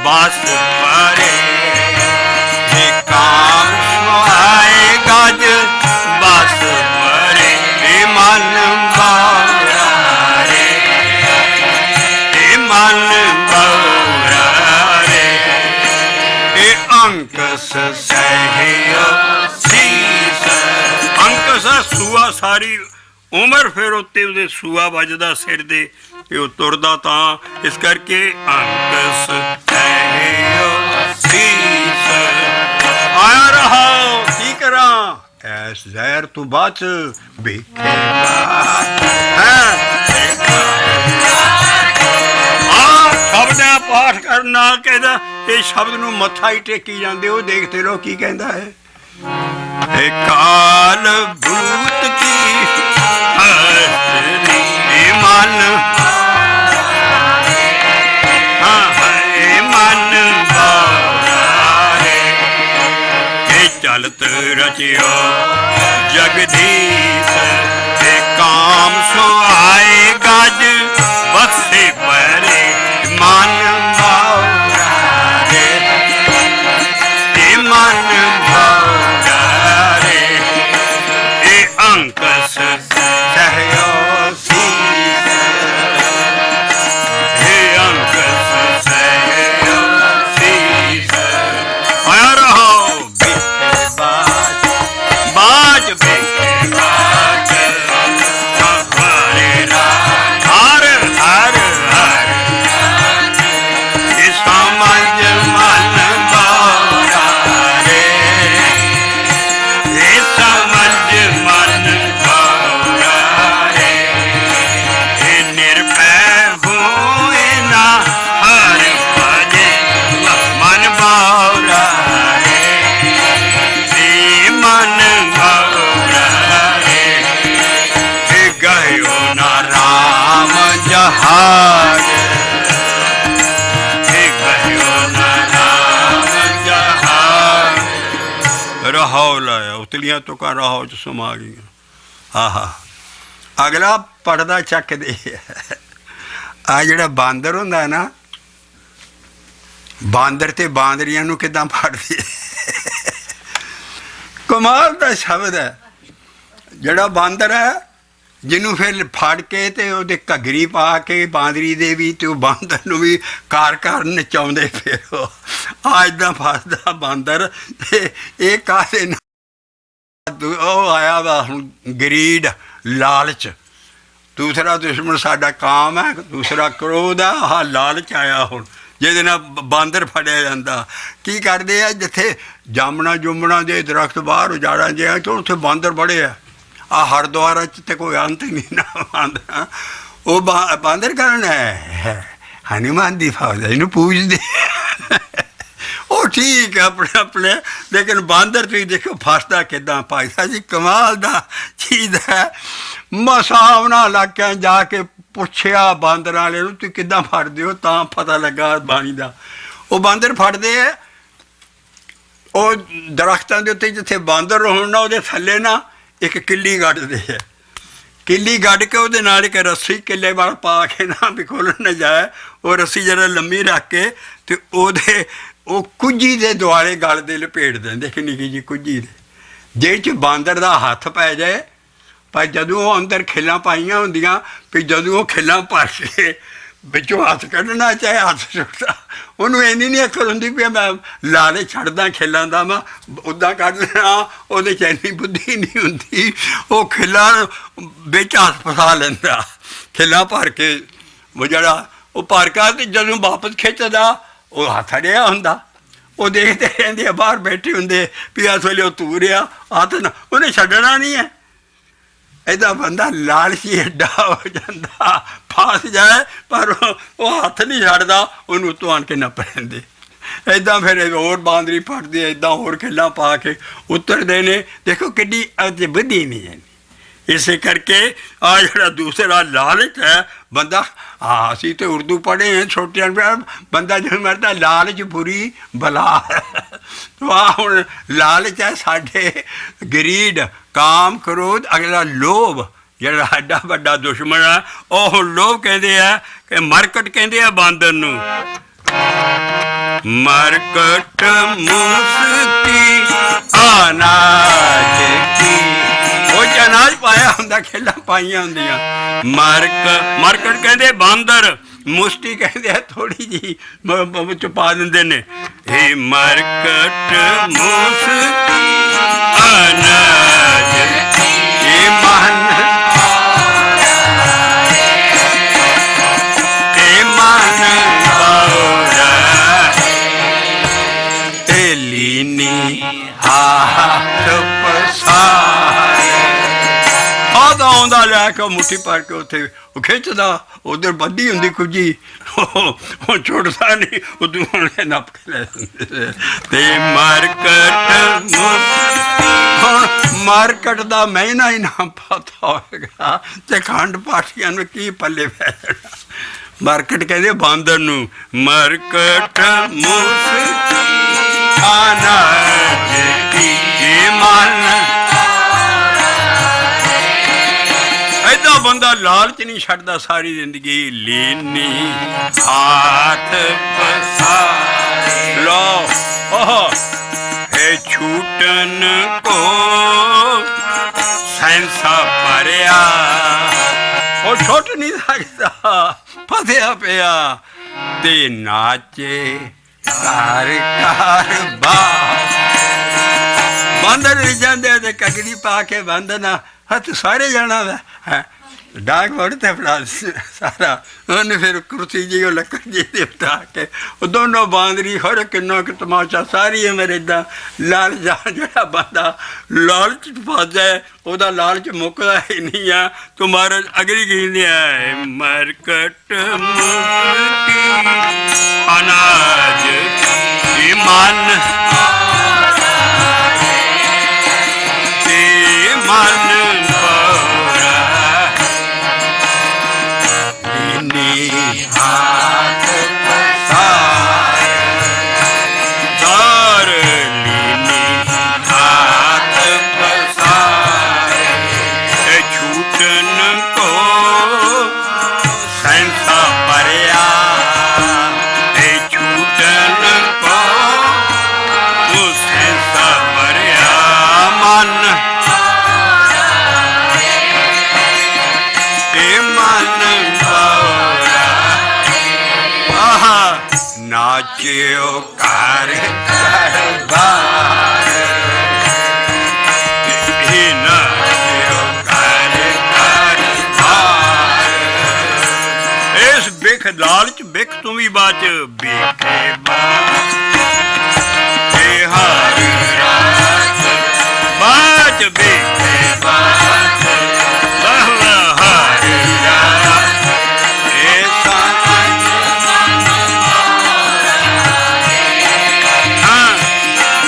ਬਸ ਪਰੇ, ਇਹ ਕਾਮ ਸੁਆਏ ਗਜ ਬਸ ਪਰੇ ਮਨ ਬਉਰਾ ਰੇ ਇਹ ਅੰਕਸ ਸਹਿਓ ਸੀਸ। ਅੰਕਸ ਸੂਆ ਸਾਰੀ ਉਮਰ ਫਿਰ ਉੱਤੇ ਉਹਦੇ ਸੂਆ ਵੱਜਦਾ ਸਿਰ ਦੇ ਤੇ ਉਹ ਤੁਰਦਾ ਤਾਂ, ਇਸ ਕਰਕੇ ਅੰਕਸ ਸਹਿਓ ਸੀਸ। ਆਇਆ ਰਹਾ ਕੀ ਕਰਾਂ ਐਸ ਜ਼ਹਿਰ ਤੂੰ ਬਚ ਵੇਖੇ ਸ਼ਬਦ ਦਾ ਪਾਠ ਕਰਨਾ ਕਹਿੰਦਾ ਇਹ ਸ਼ਬਦ ਨੂੰ ਮੱਥਾ ਹੀ ਟੇਕੀ ਜਾਂਦੇ ਉਹ ਦੇਖਦੇ ਲੋ ਕੀ ਕਹਿੰਦਾ ਹੈ। ਇਹ ਕਾਲ ਭੂਤ ਕੀ ਹਸਤੀ ਮਨ ਮਨ ਬਾਰੇ ਇਹ ਚਲਤ ਰਚਿਓ ਜਗਦੀਸ਼ ਇਹ ਕਾਮ ਸੋ ਆਏ ਗਜ ਬਸੇ ਪਰੇ ਮਨ ਬਾਰੇ ਇਹ ਮਨ ਬਾਰੇ ਇਹ ਅੰਕਸ ਸਹਿਓ ਸੀਸ ਇਹ ਅੰਕਸ ਸਹਿਓ ਸੀਸ। ਆਇਆ ਰਹੋ ਬੇਖੇ ਬਾਜ ਬਾਜ ਬੇਖੇ ਬਾਜ ਹਰੇ ਰਾਮ ਹਰ ਹਰ ਹਰ ਇਹ ਸਮਝ ਮਨ ਬਾਰਾ ਰੇ ਇਹ ਸਮਝ ਮਨ ਬਾਰਾ ਰੇ ਇਹ ਨਿਰਭੈ ਹੋਏ ਨਾ ਹਰ ਭਜੇ ਮਨ ਬਾਰਾ ਰੇ ਇਹ ਮਨ ਬਾਰਾ ਰੇ ਇਹ ਗਇਓ ਨਾ ਰਾਮ ਜਹਾਜ ਰਹਾਉ ਲਾਇਆ ਉਤਲੀਆਂ ਤੁਕਾਂ ਰਹਾਉ ਚ ਸਮਾ ਗਈਆਂ। ਆਹਾ ਅਗਲਾ ਪੜਦਾ ਚੱਕਦੇ ਆ ਜਿਹੜਾ ਬਾਂਦਰ ਹੁੰਦਾ ਨਾ ਬਾਂਦਰ ਤੇ ਬਾਂਦਰੀਆਂ ਨੂੰ ਕਿੱਦਾਂ ਫੜਦੀ ਕਮਾਲ ਦਾ ਸ਼ਬਦ ਹੈ। ਜਿਹੜਾ ਬਾਂਦਰ ਹੈ ਜਿਹਨੂੰ ਫਿਰ ਫੜ ਕੇ ਤੇ ਉਹਦੇ ਘੱਗਰੀ ਪਾ ਕੇ ਬਾਂਦਰੀ ਦੇ ਵੀ ਤੇ ਉਹ ਬਾਂਦਰ ਨੂੰ ਵੀ ਕਾਰ ਕਾਰ ਨਚਾਉਂਦੇ ਫਿਰ ਆ ਇੱਦਾਂ ਫਸਦਾ ਬਾਂਦਰ ਤੇ ਇਹ ਕਾਹਦੇ ਨਾਲ ਉਹ ਆਇਆ ਵਾ ਹੁਣ ਗਰੀਡ ਲਾਲਚ। ਦੂਸਰਾ ਦੁਸ਼ਮਣ ਸਾਡਾ ਕਾਮ ਹੈ, ਦੂਸਰਾ ਕ੍ਰੋਧ ਆ, ਆਹ ਲਾਲਚ ਆਇਆ ਹੁਣ ਜਿਹਦੇ ਨਾਲ ਬਾਂਦਰ ਫੜਿਆ ਜਾਂਦਾ। ਕੀ ਕਰਦੇ ਆ ਜਿੱਥੇ ਜਾਮਣਾ ਜੁਮਣਾ ਦੇ ਦਰਖਤ ਬਾਹਰ ਉਜਾੜਾਂ ਜਿਹਾ ਤੇ ਉੱਥੇ ਬਾਂਦਰ ਬੜੇ ਆ। ਆਹ ਹਰਿਦੁਆਰ 'ਚ ਤੇ ਕੋਈ ਅੰਤ ਨਹੀਂ ਨਾ ਆਉਂਦਾ। ਉਹ ਬਾਂਦਰ ਕਾਰਨ ਹੈ ਹਨੂੰਮਾਨ ਦੀ ਫੌਜ ਇਹਨੂੰ ਪੂਜਦੇ ਉਹ ਠੀਕ ਹੈ ਆਪਣੇ ਆਪਣੇ, ਲੇਕਿਨ ਬਾਂਦਰ ਤੁਸੀਂ ਦੇਖੋ ਫਸਦਾ ਕਿੱਦਾਂ ਭਾਈ ਸਾਹਿਬ ਜੀ ਕਮਾਲ ਦਾ ਚੀਜ਼ ਹੈ। ਮਸਾਂ ਉਹਨਾਂ ਇਲਾਕਿਆਂ ਜਾ ਕੇ ਪੁੱਛਿਆ ਬਾਂਦਰਾਂ ਵਾਲੇ ਨੂੰ ਤੁਸੀਂ ਕਿੱਦਾਂ ਫੜਦੇ ਹੋ ਤਾਂ ਪਤਾ ਲੱਗਾ ਬਾਣੀ ਦਾ। ਉਹ ਬਾਂਦਰ ਫੜਦੇ ਆ ਉਹ ਦਰਖਤਾਂ ਦੇ ਉੱਤੇ ਜਿੱਥੇ ਬਾਂਦਰ ਹੋਣ ਨਾ ਉਹਦੇ ਥੱਲੇ ਨਾ ਇੱਕ ਕਿੱਲੀ ਗੱਡਦੇ ਆ। ਕਿੱਲੀ ਗੱਡ ਕੇ ਉਹਦੇ ਨਾਲ ਇੱਕ ਰੱਸੀ ਕਿੱਲੇ ਵਾਲ ਪਾ ਕੇ ਨਾ ਵੀ ਖੋਲ੍ਹਣ ਨਾ ਜਾਏ ਉਹ ਰੱਸੀ ਜਿਹੜਾ ਲੰਮੀ ਰੱਖ ਕੇ ਤੇ ਉਹਦੇ ਉਹ ਕੁੱਜੀ ਦੇ ਦੁਆਲੇ ਗਲ ਦੇ ਲਪੇਟ ਦਿੰਦੇ ਕਿ ਨਿੱਕੀ ਜਿਹੀ ਕੁੱਜੀ ਦੇ ਜਿਹਦੇ 'ਚ ਬਾਂਦਰ ਦਾ ਹੱਥ ਪੈ ਜਾਏ। ਪਰ ਜਦੋਂ ਉਹ ਅੰਦਰ ਖਿੱਲਾਂ ਪਾਈਆਂ ਹੁੰਦੀਆਂ ਵੀ ਜਦੋਂ ਉਹ ਖਿੱਲਾਂ ਭਰ ਕੇ ਵਿੱਚੋਂ ਹੱਥ ਕੱਢਣਾ ਚਾਹੇ ਹੱਥ ਸੁੱਟਦਾ ਉਹਨੂੰ ਇੰਨੀ ਨਹੀਂ ਅਕਲ ਹੁੰਦੀ ਵੀ ਮੈਂ ਲਾਲੇ ਛੱਡਦਾ ਖਿੱਲਾਂ ਦਾ ਮੈਂ ਉੱਦਾਂ ਕੱਢ ਲੈਣਾ। ਉਹਦੇ 'ਚ ਇੰਨੀ ਬੁੱਧੀ ਨਹੀਂ ਹੁੰਦੀ। ਉਹ ਖਿੱਲਾਂ ਵਿੱਚ ਹੱਥ ਫਸਾ ਲੈਂਦਾ ਖਿੱਲਾਂ ਭਰ ਕੇ ਉਹ ਜਿਹੜਾ ਉਹ ਭਰ ਕੇ ਅਤੇ ਜਦੋਂ ਵਾਪਸ ਖਿੱਚਦਾ ਉਹ ਹੱਥ ਅੜਿਆ ਹੁੰਦਾ। ਉਹ ਦੇਖਦੇ ਰਹਿੰਦੇ ਆ ਬਾਹਰ ਬੈਠੇ ਹੁੰਦੇ ਵੀ ਇਸ ਵੇਲੇ ਉਹ ਤੂਰਿਆ ਹੱਥ ਨਾ ਉਹਨੇ ਛੱਡਣਾ ਨਹੀਂ ਹੈ। ਇੱਦਾਂ ਬੰਦਾ ਲਾਲਚੀ ਐਡਾ ਹੋ ਜਾਂਦਾ ਫਸ ਜਾਏ ਪਰ ਉਹ ਹੱਥ ਨਹੀਂ ਛੱਡਦਾ ਉਹਨੂੰ ਉੱਤੋਂ ਆਣ ਕੇ ਨੱਪ ਲੈਂਦੇ। ਇੱਦਾਂ ਫਿਰ ਹੋਰ ਬਾਂਦਰੀ ਫੜਦੀ ਇੱਦਾਂ ਹੋਰ ਖਿੱਲਾਂ ਪਾ ਕੇ ਉਤਰਦੇ ਨੇ। ਦੇਖੋ ਕਿੱਡੀ ਅੱਜ ਬੁੱਧੀ ਨਹੀਂ ਹੈ। ਇਸੇ ਕਰਕੇ ਆ ਜਿਹੜਾ ਦੂਸਰਾ ਲਾਲਚ ਹੈ ਬੰਦਾ ਹਾਂ ਅਸੀਂ ਤਾਂ ਉਰਦੂ ਪੜ੍ਹੇ ਹਾਂ ਛੋਟਿਆਂ ਬੰਦਾ ਜਦੋਂ ਮਰਦਾ ਲਾਲਚ ਬੁਰੀ ਬਲਾ ਆਹ ਹੁਣ ਲਾਲਚ ਹੈ ਸਾਡੇ ਗਰੀਡ ਕਾਮ ਕ੍ਰੋਧ ਅਗਲਾ ਲੋਭ ਜਿਹੜਾ ਸਾਡਾ ਵੱਡਾ ਦੁਸ਼ਮਣ ਆ। ਉਹ ਹੁਣ ਲੋਭ ਕਹਿੰਦੇ ਆ ਕਿ ਮਰਕਟ ਕਹਿੰਦੇ ਆ ਬਾਂਦਰ ਨੂੰ। ਮਰਕਟ ਮੁਸਕੀ ਅਨਾਜ ਕੀ ਉਹ 'ਚ ਅਨਾਜ ਪਾਇਆ ਹੁੰਦਾ ਖੇਲਾਂ ਪਾਈਆਂ ਹੁੰਦੀਆਂ। ਮਰਕਟ ਕਹਿੰਦੇ ਬਾਂਦਰ ਮੁਸ਼ਟੀ ਕਹਿੰਦੇ ਆ ਥੋੜੀ ਜੀ ਚ ਪਾ ਦਿੰਦੇ ਨੇ। ਇਹ ਮਰਕਟ ਮੁਸਕੀ ਅਨਾਜ ਇਹ ਮਨ ਇਹ ਮਨ ਬੌਰਾ ਇਹ ਲੀਨੀ ਹੱਥ ਪਸਾਰ ਆਦਾ ਆਉਂਦਾ ਲੈ ਕੇ ਮੁੱਠੀ ਭਰ ਕੇ ਉੱਥੇ ਉਹ ਖਿੱਚਦਾ ਉਧਰ ਬੱਧੀ ਹੁੰਦੀ ਕੁਝੀ ਉਹ ਛੁੱਟਦਾ ਨਹੀਂ ਉਦੋਂ ਨੱਪ ਕੇ ਲੈ ਜਾਂਦੇ ਤੇ ਮਾਰਕਟ ਹੁਣ ਮਾਰਕਟ ਦਾ ਮਹੀਨਾ ਹੀ ਨਾ ਪਤਾ ਹੋਏਗਾ ਤੇ ਖੰਡ ਪਾਠੀਆਂ ਨੂੰ ਕੀ ਪੱਲੇ ਪੈ ਜਾਣਾ। ਮਾਰਕਟ ਕਹਿੰਦੇ ਬਾਂਦਰ ਨੂੰ ਮਾਰਕਟ ਮੁਸਕੀ ਅਨਾਜ ਕੀ ਮਨ ਏਦਾਂ ਬੰਦਾ ਲਾਲਚ ਨਹੀਂ ਛੱਡਦਾ ਸਾਰੀ ਜ਼ਿੰਦਗੀ। ਲੀਨੀ ਹਾਥ ਪਸਾਰ ਲੋ ਓਹ ਇਹ ਛੂਟਨ ਕੋ ਸੈਂਸਾ ਪਰਿਆ ਉਹ ਛੁੱਟ ਨਹੀਂ ਸਕਦਾ ਫਸਿਆ ਪਿਆ ਤੇ ਨਾਚੇ ਘਰ ਘਰ ਬਾਂਦਰ ਵੀ ਜਾਂਦੇ ਤੇ ਕਗੜੀ ਪਾ ਕੇ ਬੰਦਨਾ ਹੱਥ ਸਾਰੇ ਜਾਣਾ ਵਾ ਹੈ ਡਾਕ ਵੜ ਤੇ ਫੜਾ ਸਾਰਾ ਉਹਨੇ ਫਿਰ ਕੁਰਸੀ ਜੀ ਉਹ ਲੱਕੜ ਜੀ ਦੇ ਉਠਾ ਕੇ ਉਹ ਦੋਨੋਂ ਬਾਂਦਰੀ ਹਰ ਕਿੰਨਾ ਕਿ ਤਮਾਸ਼ਾ ਸਾਰੀ ਉਮਰ ਏਦਾਂ ਲਾਲ ਜਾ ਜਿਹੜਾ ਬੰਦਾ ਲਾਲਚ ਫਸ ਜਾਏ ਉਹਦਾ ਲਾਲਚ ਮੁੱਕਦਾ ਹੀ ਨਹੀਂ ਆ। ਤੂੰ ਮਹਾਰਾਜ ਅਗਲੀ ਕਹਿੰਦੇ ਆ ਮਰਕਟ ਮੁਸਕੀ ਅਨਾਜ ਇਹ ਮਨ ਤੇ ਮਨ ਹਾਥ ਪਸਾਰ ਜ਼ਾਰ ਲੀਨੀ ਹਾਥ ਪਸਾਰ ਇਹ ਛੂਟਨ ਕੋ ਸੈਂਸਾ ਪਰਿਆ ਇਹ ਛੂਟਨ ਕੋ ਸੈਂਸਾ ਪਰਿਆ ਮਨ ਇਹ ਮਨ ਨਾਚਿਓ ਘਰ ਘਰ ਬਾਰ ਇਹ ਨਾਚਿਓ ਘਰ ਘਰ ਬਾਰ ਇਸ ਬਿਖ ਲਾਲਚ ਬਿਖ ਤੂੰ ਵੀ ਬਾਚ ਬਿਖੇ ਬਾਚ ਇਹ ਹਰ ਰਾਤ ਬਾਚ ਬਿਖੇ ਬਾਚ ਬਹਵਾ ਹਰ ਰਾਤ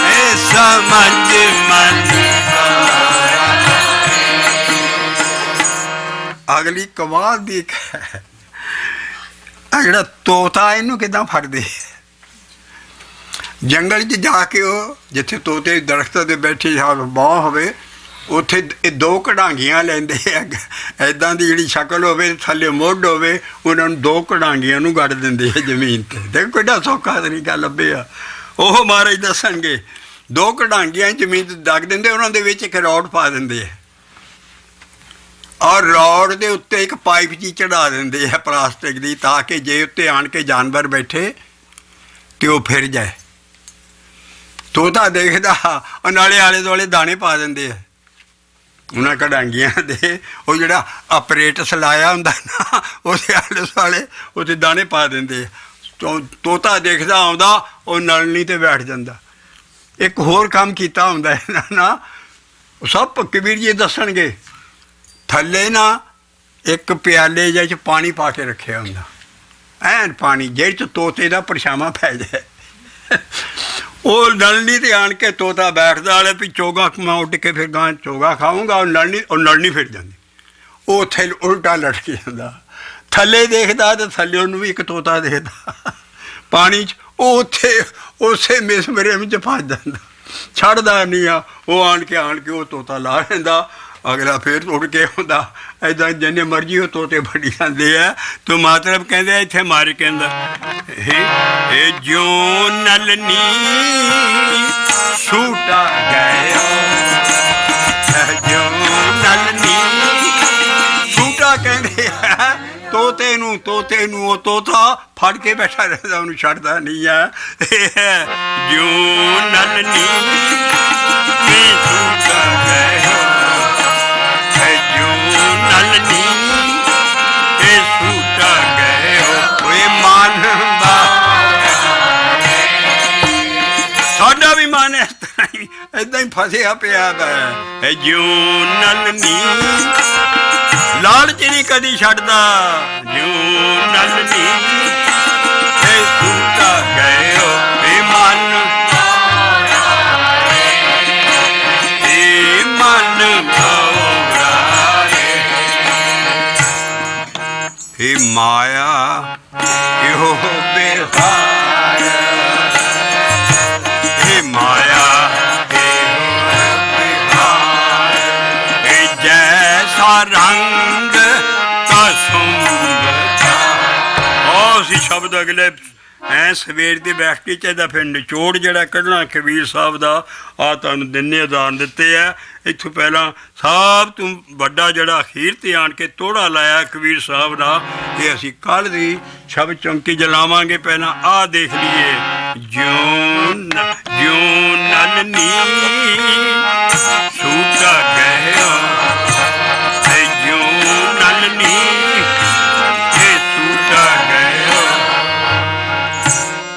ਇਹ ਸਮਝ ਮਨ ਅਗਲੀ ਕਮਾਲ ਦੀ ਜਿਹੜਾ ਤੋਤਾ ਇਹਨੂੰ ਕਿੱਦਾਂ ਫੜਦੇ ਜੰਗਲ 'ਚ ਜਾ ਕੇ ਉਹ ਜਿੱਥੇ ਤੋਤੇ ਦਰਖਤਾਂ 'ਤੇ ਬੈਠੇ ਬਾਹ ਹੋਵੇ ਉੱਥੇ ਇਹ ਦੋ ਕਢਾਂਗੀਆਂ ਲੈਂਦੇ ਆ ਇੱਦਾਂ ਦੀ ਜਿਹੜੀ ਸ਼ਕਲ ਹੋਵੇ ਥੱਲੇ ਮੁੱਢ ਹੋਵੇ ਉਹਨਾਂ ਨੂੰ ਦੋ ਕਢਾਂਗੀਆਂ ਨੂੰ ਗੱਡ ਦਿੰਦੇ ਆ ਜ਼ਮੀਨ 'ਤੇ ਦੇਖੋ ਕਿੱਡਾ ਸੌਖਾ ਤਰੀਕਾ ਲੱਭਿਆ ਉਹ ਮਹਾਰਾਜ ਦੱਸਣਗੇ। ਦੋ ਕਢਾਂਗੀਆਂ ਜ਼ਮੀਨ 'ਤੇ ਦੱਗ ਦਿੰਦੇ ਉਹਨਾਂ ਦੇ ਵਿੱਚ ਇੱਕ ਰੌਡ ਪਾ ਦਿੰਦੇ ਆ ਔਰ ਰੌਡ ਦੇ ਉੱਤੇ ਇੱਕ ਪਾਈਪ ਜੀ ਚੜ੍ਹਾ ਦਿੰਦੇ ਆ ਪਲਾਸਟਿਕ ਦੀ ਤਾਂ ਕਿ ਜੇ ਉੱਤੇ ਆਣ ਕੇ ਜਾਨਵਰ ਬੈਠੇ ਤੇ ਉਹ ਫਿਰ ਜਾਏ। ਤੋਤਾ ਦੇਖਦਾ ਉਹ ਨਾਲੇ ਆਲੇ ਦੁਆਲੇ ਦਾਣੇ ਪਾ ਦਿੰਦੇ ਆ ਉਹਨਾਂ ਕਢਾਂਗੀਆਂ ਦੇ ਉਹ ਜਿਹੜਾ ਆਪਰੇਟਸ ਲਾਇਆ ਹੁੰਦਾ ਨਾ ਉਹਦੇ ਆਲੇ ਦੁਆਲੇ ਉਹਦੇ ਦਾਣੇ ਪਾ ਦਿੰਦੇ ਆ। ਤੋਤਾ ਦੇਖਦਾ ਆਉਂਦਾ ਉਹ ਨਲਣੀ 'ਤੇ ਬੈਠ ਜਾਂਦਾ। ਇੱਕ ਹੋਰ ਕੰਮ ਕੀਤਾ ਹੁੰਦਾ ਇਹਨਾਂ ਨਾ ਸਭ ਕਬੀਰ ਜੀ ਦੱਸਣਗੇ ਥੱਲੇ ਨਾ ਇੱਕ ਪਿਆਲੇ ਜਿਹੇ 'ਚ ਪਾਣੀ ਪਾ ਕੇ ਰੱਖਿਆ ਹੁੰਦਾ ਐਨ ਪਾਣੀ ਜਿਹਦੇ 'ਚ ਤੋਤੇ ਦਾ ਪਰਛਾਵਾਂ ਪੈ ਜਾਏ ਉਹ ਨਲਣੀ 'ਤੇ ਆਣ ਕੇ ਤੋਤਾ ਬੈਠਦਾ ਵਾਲੇ ਵੀ ਚੋਗਾ ਮੈਂ ਉੱਡ ਕੇ ਫਿਰ ਗਾਂ ਚੋਗਾ ਖਾਊਂਗਾ ਉਹ ਨਲਣੀ ਫਿਰ ਜਾਂਦੀ ਉਹ ਉੱਥੇ ਉਲਟਾ ਲਟਕ ਜਾਂਦਾ। ਥੱਲੇ ਦੇਖਦਾ ਤੇ ਥੱਲੇ ਉਹਨੂੰ ਵੀ ਇੱਕ ਤੋਤਾ ਦੇਖਦਾ ਪਾਣੀ 'ਚ ਉਹ ਉੱਥੇ ਉਸੇ ਮਿਸਮਰੇ ਵਿੱਚ ਫਸ ਜਾਂਦਾ ਛੱਡਦਾ ਨਹੀਂ ਆ ਉਹ ਆਣ ਕੇ ਉਹ ਤੋਤਾ ਲਾ ਲੈਂਦਾ ਅਗਲਾ ਫਿਰ ਉੱਡ ਕੇ ਆਉਂਦਾ ਇੱਦਾਂ ਜਿੰਨੇ ਮਰਜ਼ੀ ਉਹ ਤੋਤੇ ਫੜੀ ਜਾਂਦੇ ਆ ਤੇ ਮਤਲਬ ਕਹਿੰਦੇ ਇੱਥੇ ਮਾਰ ਕਹਿੰਦਾ ਇਹ ਜਿਉਂ ਨਲਨੀ ਛੂਟਾ ਗਇਓ ਜਿਉਂ ਨਲਨੀ ਛੂਟਾ ਕਹਿੰਦੇ ਆ ਤੋਤੇ ਨੂੰ ਉਹ ਤੋਤਾ ਫੜ ਕੇ ਬੈਠਾ ਰਹਿੰਦਾ, ਉਹਨੂੰ ਛੱਡਦਾ ਨਹੀਂ ਆ। ਜਿਉਂ ਨਲਨੀ ਮੈਂ ਸੂਟਾ ਗਏ ਹੈ, ਜਿਉਂ ਨਲਨੀ ਇਹ ਸੂਟਾ ਗਏ ਓਏ ਮਨ ਦਾ। ਸਾਡਾ ਵੀ ਮਨ ਇਸ ਤਰ੍ਹਾਂ ਹੀ ਏਦਾਂ ਹੀ ਫਸਿਆ ਪਿਆ ਹੈ। ਜਿਉਂ ਨਲਨੀ ਲਾਲਚ ਨਹੀਂ ਕਦੀ ਛੱਡਦਾ, ਜਿਉਂ ਨਲਨੀ ਇਹ ਸੂਟਾ ਗਏ ਓਏ ਮਨ, ਇਹ ਮਨ ਭੌਰਾਏ। ਇਹ ਮਾਇਆ ਇਹੋ ਬੇਹਾਰ, ਇਹ ਮਾਇਆ ਜੈਸਾ ਰੰਗ ਅਸੀਂ ਸ਼ਬਦ ਅਗਲੇ ਐ ਸਵੇਰ ਦੀ ਬੈਠ ਕੇ ਇਹਦਾ ਫਿਰ ਨਿਚੋੜ ਜਿਹੜਾ ਕੱਢਣਾ ਕਬੀਰ ਸਾਹਿਬ ਦਾ ਆ ਤੁਹਾਨੂੰ ਦਿਨੇ ਉਦਾਹਰਨ ਦਿੱਤੇ ਆ। ਇੱਥੋਂ ਪਹਿਲਾਂ ਸਭ ਤੋਂ ਵੱਡਾ ਜਿਹੜਾ ਅਖੀਰ 'ਤੇ ਆਣ ਕੇ ਤੋੜਾ ਲਾਇਆ ਕਬੀਰ ਸਾਹਿਬ ਦਾ, ਇਹ ਅਸੀਂ ਕੱਲ੍ਹ ਦੀ ਸ਼ਬਦ ਚੌਂਕੀ ਜਲਾਵਾਂਗੇ। ਪਹਿਲਾਂ ਆਹ ਦੇਖ ਲਈਏ, ਜਿਉਂ ਨਲਨੀ ਸੂਟਾ ਗਏ, ਜਿਉਂ ਨਲਨੀ ਇਹ ਸੂਟਾ ਗਏ।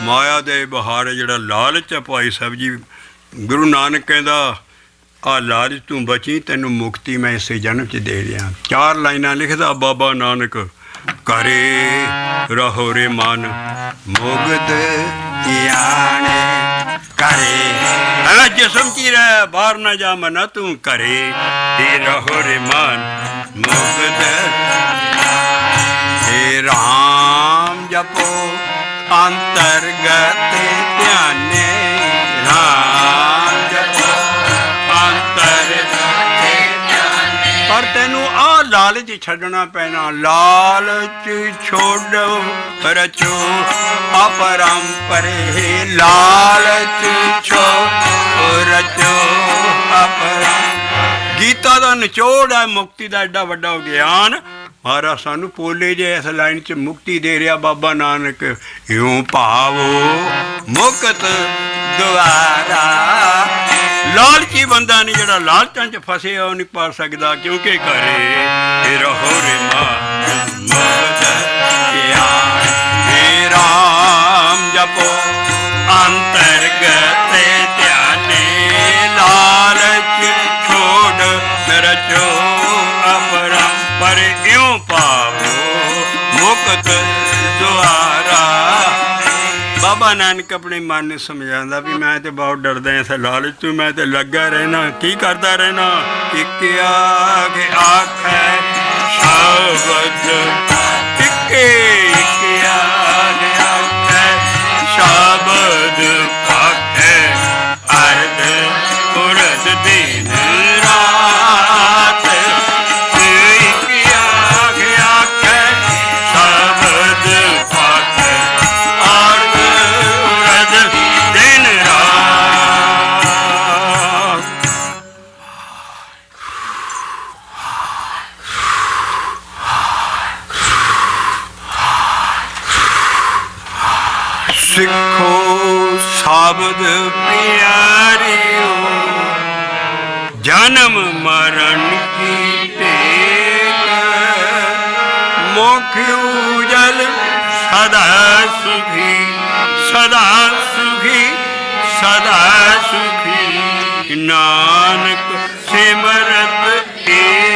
ਮਾਇਆ ਦੇ ਬਹਾਰ ਜਿਹੜਾ ਲਾਲਚ ਹੈ ਭਾਈ ਸਾਹਿਬ ਜੀ, ਗੁਰੂ ਨਾਨਕ ਕਹਿੰਦਾ ਆ ਲਾਲਚ ਤੂੰ ਬਚੀ, ਤੈਨੂੰ ਮੁਕਤੀ ਮੈਂ ਇਸੇ ਜਨਮ 'ਚ ਦੇ ਰਿਹਾ। 4 ਲਾਈਨਾਂ ਲਿਖਦਾ ਬਾਬਾ ਨਾਨਕ, ਘਰੇ ਰਹੋ ਰੇ ਮਨ ਮੁਗਦ ਗਿਆਣੇ, ਘਰੇ ਜਿਸਮ 'ਚ ਰਹਿ ਬਾਹਰ ਨਾ ਜਾ ਮਨਾ ਤੂੰ, ਘਰੇ ਰਹੋ ਰੇ ਮਨ ਮੁਗਦ। हे राम जपो अंतर्गत ध्याने, राम जपो अंतर्गत ध्याने। पर तेनू आ लालच छड्डना पैना, लालच छोड़ो रचो अपरंपरे, लालच छोड़ो रचो अपरंपरे। गीता का निचोड़ है मुक्ति का एडा वड्डा ज्ञान। महाराज सानू पोले जे इस लाइन च मुक्ति दे रहा बाबा नानक, यूं भावो मुक्त द्वारा। लालची बंदा नहीं जड़ा लालचां च फसे वो नहीं पा सकता, क्योंकि घरे रहो रे मुक्त ज्ञान। हे राम जपो अंतर्गत ध्याने, लालच छोड़ रचो अपरंपरे, यूं पावो मुक्त द्वारा। बाबा नानक अपने मन ने समझाता भी मैं तो बहुत डरदा इस लालच तू, मैं तो लगा रहना की करता रहना। एक आगे आखे शब्द टिके, एक आगे आखे शब्द पाखे, अर्ध उर्ध दिन रात। एक आगे आखे शब्द पाखे, अर्ध उर्ध दिन रात। सिखो शब्द प्यारियो, जन्म मरण की टेक, मुख उजल सदा सुखी, सदा सुखी, सदा सुखी। नानक सिमरत एक।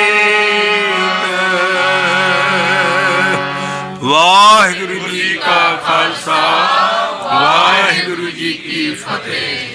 वाहिगुरु जी का खालसा, वाहिगुरु जी की फतेह।